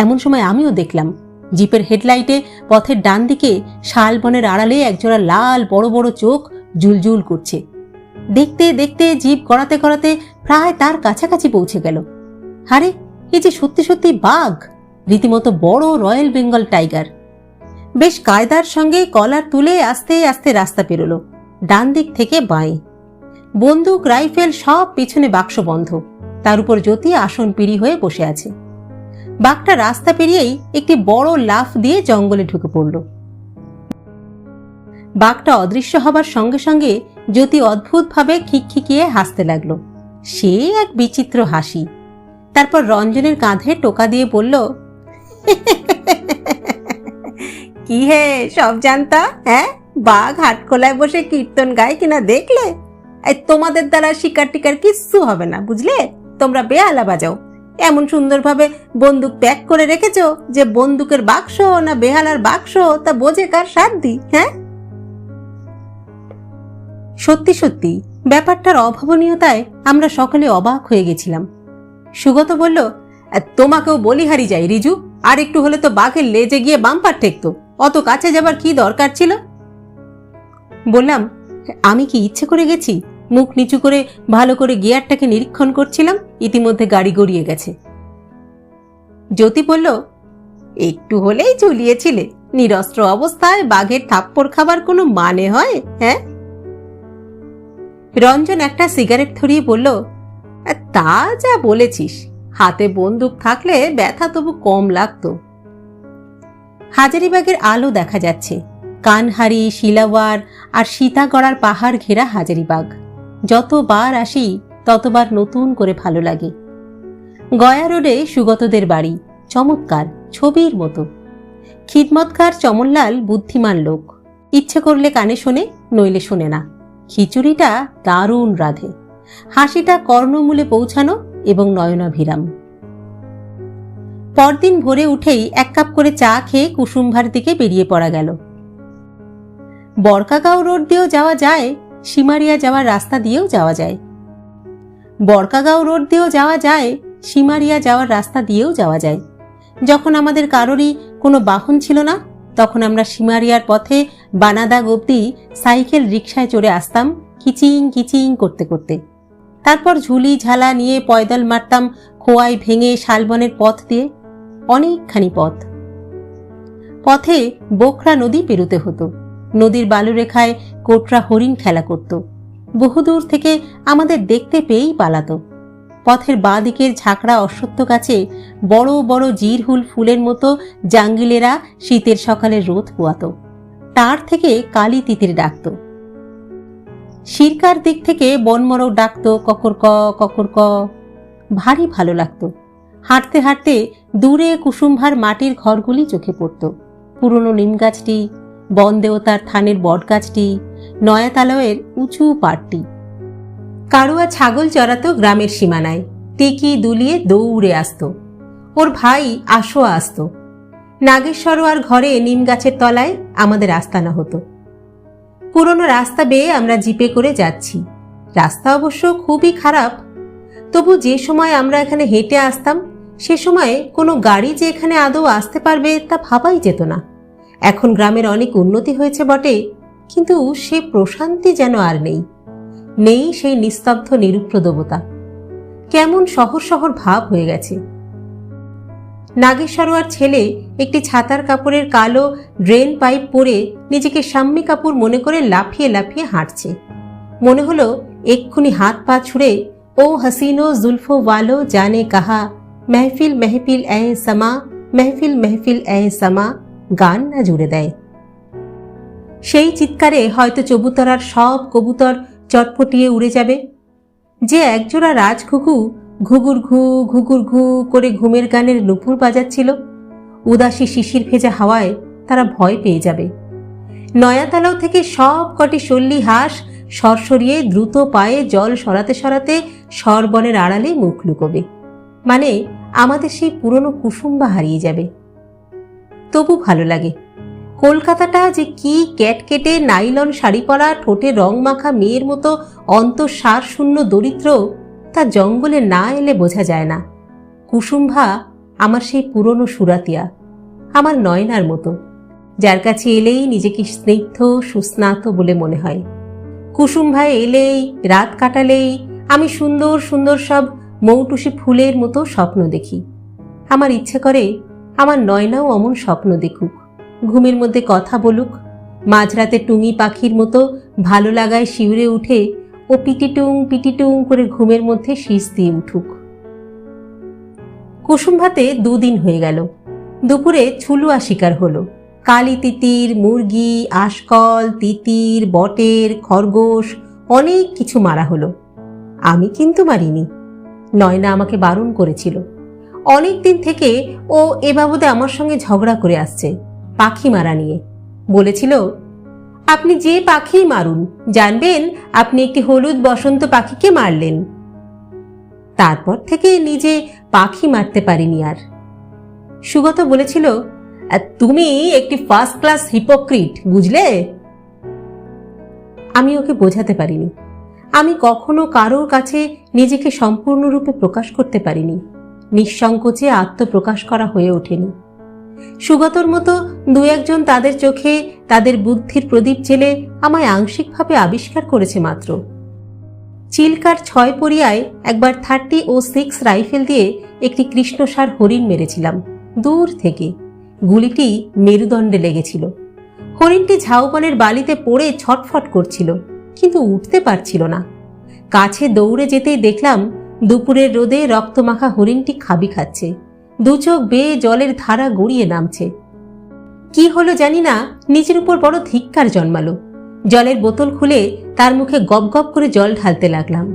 A: এমন সময় আমিও দেখলাম জিপের হেডলাইটে পথের ডান দিকে শালবনের আড়ালে একজোড়া লাল বড় বড় চোখ জুলজুল করছে। দেখতে দেখতে জিপ গড়াতে গড়াতে প্রায় তার কাছাকাছি পৌঁছে গেল। আরে, এ যে সত্যি সত্যি বাঘ, রীতিমতো বড় রয়্যাল বেঙ্গল টাইগার। বেশ কায়দার সঙ্গে কলার তুলে আস্তে আস্তে রাস্তা পেরোলো, ডান দিক থেকে বাঁয়ে। বন্দুক রাইফেল সব পিছনে বাক্স বন্ধ, তার উপর জ্যোতি আসন পিড়ি হয়ে বসে আছে। বাঘটা রাস্তা পেরিয়েই একটি বড় লাফ দিয়ে জঙ্গলে ঢুকে পড়ল। বাঘটা অদৃশ্য হবার সঙ্গে সঙ্গে জ্যোতি অদ্ভুতভাবে খিকখিকিয়ে হাসতে লাগলো। সে এক বিচিত্র হাসি। তারপর রঞ্জনের কাঁধে টোকা দিয়ে বলল, কি হে সব জানতা? হ্যাঁ, বাঘ হাটখোলায় বসে কীর্তন গায় কিনা দেখলে? এই তোমাদের দ্বারা শিকার টিকার কিচ্ছু হবে না, বুঝলে? তোমরা বেহালা বাজাও। এমন সুন্দরভাবে বন্দুক প্যাক করে রেখেছো যে বন্দুকের বাক্স না বেহালার বাক্স তা বোঝে কার সাধ্যি। হ্যাঁ, সত্যি সত্যি ব্যাপারটার অভাবনীয়তায় আমরা সকলে অবাক হয়ে গেছিলাম। সুগত বলল, তোমাকেও বলিহারি যাই রিজু, আর একটু হলে তো বাঘের লেজে গিয়ে বাম্পার ঠেকতো, অত কাছে যাবার কি দরকার ছিল? বললাম, আমি কি ইচ্ছে করে গেছি? মুখ নিচু করে ভালো করে গিয়ারটাকে নিরীক্ষণ করছিলাম, ইতিমধ্যে গাড়ি গড়িয়ে গেছে। জ্যোতি বলল, একটু হলেই ঝুলিয়েছিলে, নিরস্ত্র অবস্থায় বাঘের থাপ্পড় খাবার কোনো মানে হয়? হ্যাঁ। রঞ্জন একটা সিগারেট ধরিয়ে বলল, তা যা বলেছিস, হাতে বন্দুক থাকলে ব্যথা তবু কম লাগতো। হাজারিবাগের আলো দেখা যাচ্ছে, কানহারি, শিলাওয়ার আর সীতাগড়ার পাহাড় ঘেরা হাজারিবাগ। যতবার আসি ততবার নতুন করে ভালো লাগে। গয়া রোডে সুগতদের বাড়ি, চমৎকার, ছবির মতো। খিদমতকার চমনলাল বুদ্ধিমান লোক, ইচ্ছে করলে কানে শোনে, নইলে শোনে না। খিচুড়িটা দারুণ রাধে, হাসিটা কর্ণমূলে পৌঁছানো এবং নয়নাভিরাম। পরদিন ভোরে উঠেই এক কাপ করে চা খেয়ে কুসুমভার দিকে বেরিয়ে পড়া গেল। বরকাগাঁও রোড দিয়েও যাওয়া যায়, সিমারিয়া যাওয়ার রাস্তা দিয়েও যাওয়া যায়। বরকাগাঁও রোড দিয়েও যাওয়া যায়, সিমারিয়া যাওয়ার রাস্তা দিয়েও যাওয়া যায়। যখন আমাদের কারোরই কোনো বাহন ছিল না, তখন আমরা সিমারিয়ার পথে বানাদাগ অবধি সাইকেল রিকশায় চড়ে আসতাম কিচিং কিচিং করতে করতে। তারপর ঝুলি ঝালা নিয়ে পয়দল মারতাম খোয়াই ভেঙে শালবনের পথ দিয়ে, অনেকখানি পথ। পথে বোখরা নদী পেরোতে হতো। নদীর বালুরেখায় কোটরা হরিণ খেলা করত। বহুদূর থেকে আমাদের দেখতে পেয়েই পালাতো। পথের বাঁ দিকের ঝাঁকড়া অশ্বত্থ গাছে বড় বড় জিরহুল ফুলের মতো জাঙ্গিলেরা শীতের সকালে রোদ পোয়াতো। তার থেকে কালি তিতির ডাকত। শিরকার দিক থেকে বনমরক ডাকত ককর ক ককর ক। ভারী ভালো লাগতো। হাঁটতে হাঁটতে দূরে কুসুমভার মাটির ঘরগুলি চোখে পড়ত। পুরনো নিম গাছটি, বন দেবতার থানের বট গাছটি, নয়াতালয়ের উঁচু পাড়টি। কারুয়া ছাগল চড়াতো গ্রামের সীমানায়, টিকি দুলিয়ে দৌড়ে আসত। ওর ভাই আশোয়া আসত। নাগেশ্বরওয়ার ঘরে নিম গাছের তলায় আমাদের আস্তানা হতো। পুরনো রাস্তা বেয়ে আমরা জিপে করে যাচ্ছি। রাস্তা অবশ্য খুবই খারাপ, তবু যে সময় আমরা এখানে হেঁটে আসতাম, সে সময়ে কোনো গাড়ি যে এখানে আদৌ আসতে পারবে তা ভাবাই যেত না। এখন গ্রামের অনেক উন্নতি হয়েছে বটে, কিন্তু সে প্রশান্তি যেন আর নেই। নেই সেই নিস্তব্ধ নিরুপ্রদবতা। কেমন শহর শহর ভাব হয়ে গেছে। নাগেশ্বরওয়ার ছেলে একটি ছাতার কাপড়ের কালো ড্রেন পাইপ পরে নিজেকে শাম্মী কাপুর মনে করে লাফিয়ে লাফিয়ে হাঁটছে। মনে হলো এক্ষুনি হাত পা ছুড়ে ও হাসিনো জুলফো ওয়ালো জানে কাহা মেহফিল মেহফিল এ সমা, মেহফিল মেহফিল এ সমা গান না জুড়ে দেয়। সেই চিৎকারে হয়তো চবুতরার সব কবুতর চটপটিয়ে উড়ে যাবে। যে একজোড়া রাজঘুঘু ঘুঘুর ঘু করে ঘুমের গানের নুপুর বাজাচ্ছিল, উদাসী শিশির ভেজা হাওয়ায় তারা ভয় পেয়ে যাবে। নয়াতালাও থেকে সব কটি শল্যী হাঁস সরসরিয়ে দ্রুত পায়ে জল সরাতে সরাতে সরবনের আড়ালে মুখ লুকোবে। মানে আমাদের সেই পুরনো কুসুম্বা হারিয়ে যাবে। তবু ভালো লাগে। কলকাতাটা যে কি ক্যাটকেটে নাইলন শাড়ি পরা ঠোঁটে রং মাখা মেয়ের মতো অন্তঃসার শূন্য দরিদ্র, তা জঙ্গলে না এলে বোঝা যায় না। কুসুম্ভা আমার সেই পুরনো সুরাতিয়া, আমার নয়নার মতো, যার কাছে এলেই নিজেকে স্নিগ্ধ সুস্নাত বলে মনে হয়। কুসুম্ভায় এলেই, রাত কাটালেই আমি সুন্দর সুন্দর সব মৌটুসি ফুলের মতো স্বপ্ন দেখি। আমার ইচ্ছে করে আমার নয়নাও অমন স্বপ্ন দেখুক, ঘুমের মধ্যে কথা বলুক, মাঝরাতে টুঙি পাখির মতো ভালো লাগায় শিউরে উঠে ও পিটিটুং করে ঘুমের মধ্যে শীষ দিয়ে উঠুক। কুসুম্ভাতে 2 দিন হয়ে গেল। দুপুরে ছুলুয়া শিকার হলো। কালি তিতির, মুরগি, আশকল, তিতির, বটের, খরগোশ, অনেক কিছু মারা হলো। আমি কিন্তু মারিনি। নয়না আমাকে বারণ করেছিল। অনেক দিন থেকে ও এ বাবদে আমার সঙ্গে ঝগড়া করে আসছে। পাখি মারা নিয়ে। বলেছিল, আপনি যে পাখি মারুন, জানবেন আপনি একটি হলুদ বসন্ত পাখিকে মারলেন। তারপর থেকে নিজে পাখি মারতে পারিনি আর। সুগত বলেছিল, তুমি একটি ফার্স্ট ক্লাস হিপোক্রিট, বুঝলে? আমি ওকে বোঝাতে পারিনি। আমি কখনো কারোর কাছে নিজেকে সম্পূর্ণরূপে প্রকাশ করতে পারিনি। নিঃসংকোচে আত্মপ্রকাশ করা হয়ে ওঠেনি। সুগতর মতো দু একজন তাদের চোখে তাদের বুদ্ধির প্রদীপ জেলে আমায় আংশিকভাবে আবিষ্কার করেছে মাত্র। চিল্কার 6 পরিয়ায় একবার 30-06 রাইফেল দিয়ে একটি কৃষ্ণসার হরিণ মেরেছিলাম দূর থেকে। গুলিটি মেরুদণ্ডে লেগেছিল। হরিণটি ঝাউবনের বালিতে পড়ে ছটফট করছিল, কিন্তু উঠতে পারছিল না। কাছে দৌড়ে যেতেই দেখলাম দুপুরের রোদে রক্তমাখা হরিণটি খাবি খাচ্ছে, দু চোখ বেয়ে জলের ধারা গড়িয়ে নামছে। কি হলো জানি না, নিজের উপর বড় ধিক্কার জন্মালো। জলের বোতল খুলে তার মুখে গপ গপ করে জল ঢালতে লাগলাম।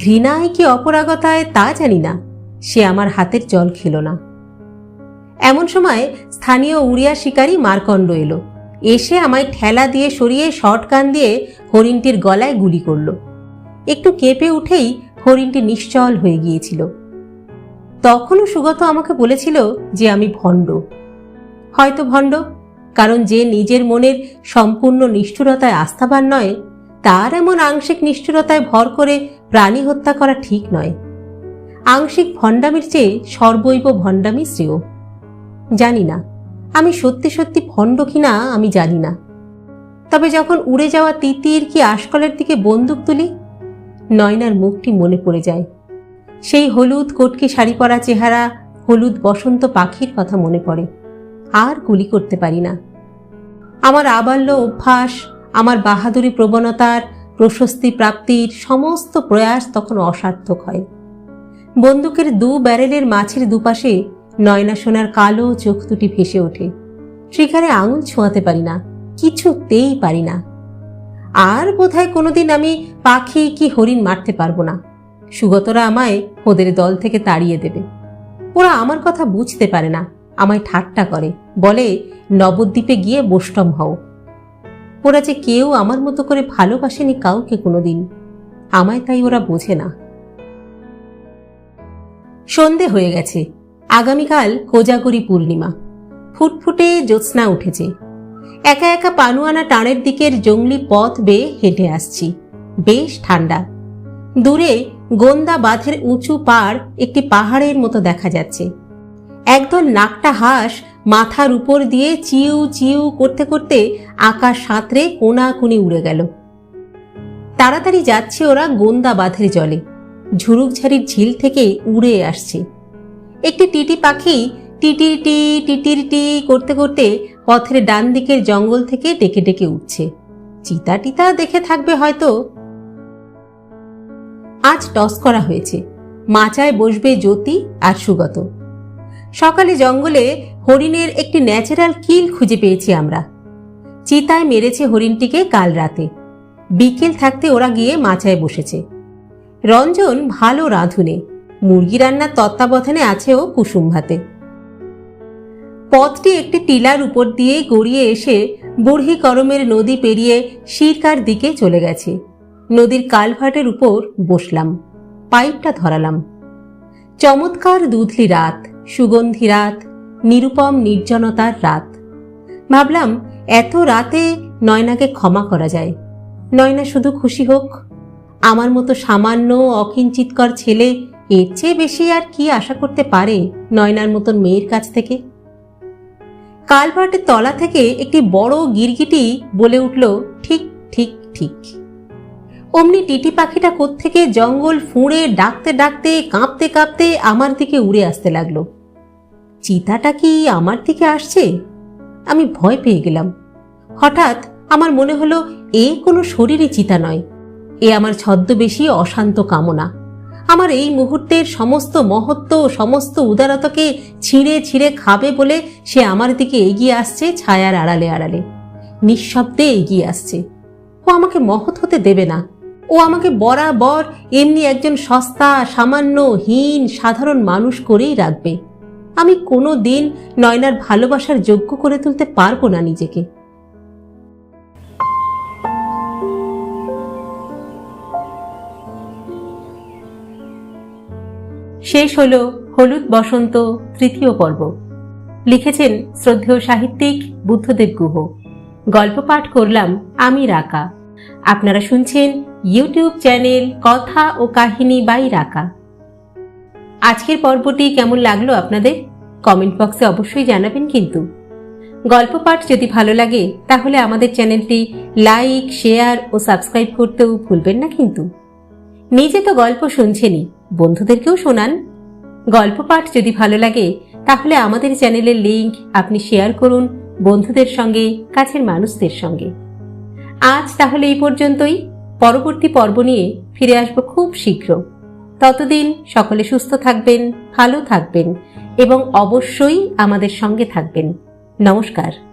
A: ঘৃণায় কি অপরাগতায় তা জানি না, সে আমার হাতের জল খেল না। এমন সময় স্থানীয় উড়িয়া শিকারী মারকণ্ড এলো। এসে আমায় ঠেলা দিয়ে সরিয়ে শর্টগান দিয়ে হরিণটির গলায় গুলি করল। একটু কেঁপে উঠেই হরিণটি নিশ্চল হয়ে গিয়েছিল। তখনও সুগত আমাকে বলেছিল যে আমি ভণ্ড। হয়তো ভণ্ড, কারণ যে নিজের মনের সম্পূর্ণ নিষ্ঠুরতায় আস্থাবান নয়, তার এমন আংশিক নিষ্ঠুরতায় ভর করে প্রাণী হত্যা করা ঠিক নয়। আংশিক ভণ্ডামির চেয়ে সর্বৈব ভণ্ডামি শ্রেয়। জানি না আমি সত্যি সত্যি ভণ্ড কিনা, আমি জানি না। তবে যখন উড়ে যাওয়া তিতির কি আশকলের দিকে বন্দুক তুলি, নয়নার মুখটি মনে পড়ে যায়। সেই হলুদ কটকি শাড়ি পরা চেহারা, হলুদ বসন্ত পাখির কথা মনে পড়ে। আর গুলি করতে পারি না। আমার আবাল্য অভ্যাস, আমার বাহাদুরি প্রবণতার প্রশস্তি প্রাপ্তির সমস্ত প্রয়াস তখন অসার্থক হয়। বন্দুকের 2 ব্যারেলের মাছের দুপাশে নয়না সোনার কালো চোখ দুটি ভেসে ওঠে। ট্রিগারে আঙুল ছোঁয়াতে পারি না, কিছুতেই পারি না। আর বোধহয় কোনোদিন আমি পাখি কি হরিণ মারতে পারবো না। সুগতরা আমায় ওদের দল থেকে তাড়িয়ে দেবে। ওরা আমার কথা বুঝতে পারে না, আমায় ঠাট্টা করে, বলে নবদ্বীপে গিয়ে বোষ্টম হও। ওরা যে কেউ আমার মতো করে ভালোবাসেনি কাউকে কোনোদিন, আমায় তাই ওরা বোঝে না। সন্ধে হয়ে গেছে। আগামীকাল কোজাগরী পূর্ণিমা। ফুটফুটে জ্যোৎস্না উঠেছে। একা একা পানুয়ানা টানের দিকের জঙ্গলি পথ বেয়ে হেঁটে আসছি। বেশ ঠান্ডা। দূরে গোন্দা বাঁধের উঁচু পাড় একটি পাহাড়ের মতো দেখা যাচ্ছে। একদল নাকটা হাঁস মাথার উপর দিয়ে চিউ চিউ করতে করতে আকাশ সাঁতরে কোনাকুনি উড়ে গেল। তাড়াতাড়ি যাচ্ছে ওরা গোন্দা বাঁধের জলে। ঝুরুকঝাড়ির ঝিল থেকে উড়ে আসছে একটি টিটি পাখি। টিটির টি টিটির টি করতে করতে পথের ডান দিকের জঙ্গল থেকে ডেকে ডেকে উঠছে। চিতা টিতা দেখে থাকবে হয়তো। আজ টস করা হয়েছে, মাচায় বসবে জ্যোতি আর সুগত। সকালে জঙ্গলে হরিণের একটি ন্যাচারাল কিল খুঁজে পেয়েছি আমরা। চিতায় মেরেছে হরিণটিকে কাল রাতে। বিকেল থাকতে ওরা গিয়ে মাচায় বসেছে। রঞ্জন ভালো রাঁধুনে, মুরগি রান্নার তত্ত্বাবধানে আছে ও কুসুম ভাতে। পথটি একটি টিলার উপর দিয়ে গড়িয়ে এসে বুড়হি করমের নদী পেরিয়ে শিরকার দিকে চলে গেছে। নদীর কালভার্টের উপর বসলাম, পাইপটা ধরালাম। চমৎকার দুধলি রাত, সুগন্ধি রাত, নিরুপম নির্জনতার রাত। ভাবলাম এত রাতে নয়নাকে ক্ষমা করা যায়। নয়না শুধু খুশি হোক। আমার মতো সামান্য অকিঞ্চিতকর ছেলে এর চেয়ে বেশি আর কি আশা করতে পারে নয়নার মতন মেয়ের কাছ থেকে? কালভার্টের তলা থেকে একটি বড় গিরগিটি বলে উঠল, ঠিক ঠিক ঠিক। অমনি টিটি পাখিটা কোত্থেকে জঙ্গল ফুঁড়ে ডাকতে ডাকতে কাঁপতে কাঁপতে আমার দিকে উড়ে আসতে লাগলো। চিতাটা কি আমার দিকে আসছে? আমি ভয় পেয়ে গেলাম। হঠাৎ আমার মনে হলো এ কোনো শরীরে চিতা নয়, এ আমার ছদ্মবেশী অশান্ত কামনা। আমার এই মুহূর্তের সমস্ত মহত্ব, সমস্ত উদারতাকে ছিঁড়ে ছিঁড়ে খাবে বলে সে আমার দিকে এগিয়ে আসছে ছায়ার আড়ালে আড়ালে, নিঃশব্দে এগিয়ে আসছে। ও আমাকে মহৎ হতে দেবে না। ও আমাকে বরাবর এমনি একজন সস্তা, সামান্য, হীন, সাধারণ মানুষ করেই রাখবে। আমি কোনো দিন নয়নার ভালোবাসার যোগ্য করে তুলতে পারবো না নিজেকে। শেষ হলো হলুদ বসন্ত তৃতীয় পর্ব। লিখেছেন শ্রদ্ধেয় সাহিত্যিক বুদ্ধদেব গুহ। গল্প পাঠ করলাম আমি রাকা। আপনারা শুনছেন ইউটিউব চ্যানেল কথা ও কাহিনী বাই রাকা। আজকের পর্বটি কেমন লাগলো আপনাদের কমেন্ট বক্সে অবশ্যই জানাবেন। কিন্তু গল্প পাঠ যদি ভালো লাগে তাহলে আমাদের চ্যানেলটি লাইক, শেয়ার ও সাবস্ক্রাইব করতেও ভুলবেন না। কিন্তু নিজে তো গল্প শুনছেনই, বন্ধুদেরকেও শোনান। গল্প পাঠ যদি ভালো লাগে তাহলে আমাদের চ্যানেলের লিংক আপনি শেয়ার করুন বন্ধুদের সঙ্গে, কাছের মানুষদের সঙ্গে। আজ তাহলে এই পর্যন্তই। পরবর্তী পর্ব নিয়ে ফিরে আসব খুব শীঘ্র। ততদিন সকলে সুস্থ থাকবেন, ভালো থাকবেন এবং অবশ্যই আমাদের সঙ্গে থাকবেন। নমস্কার।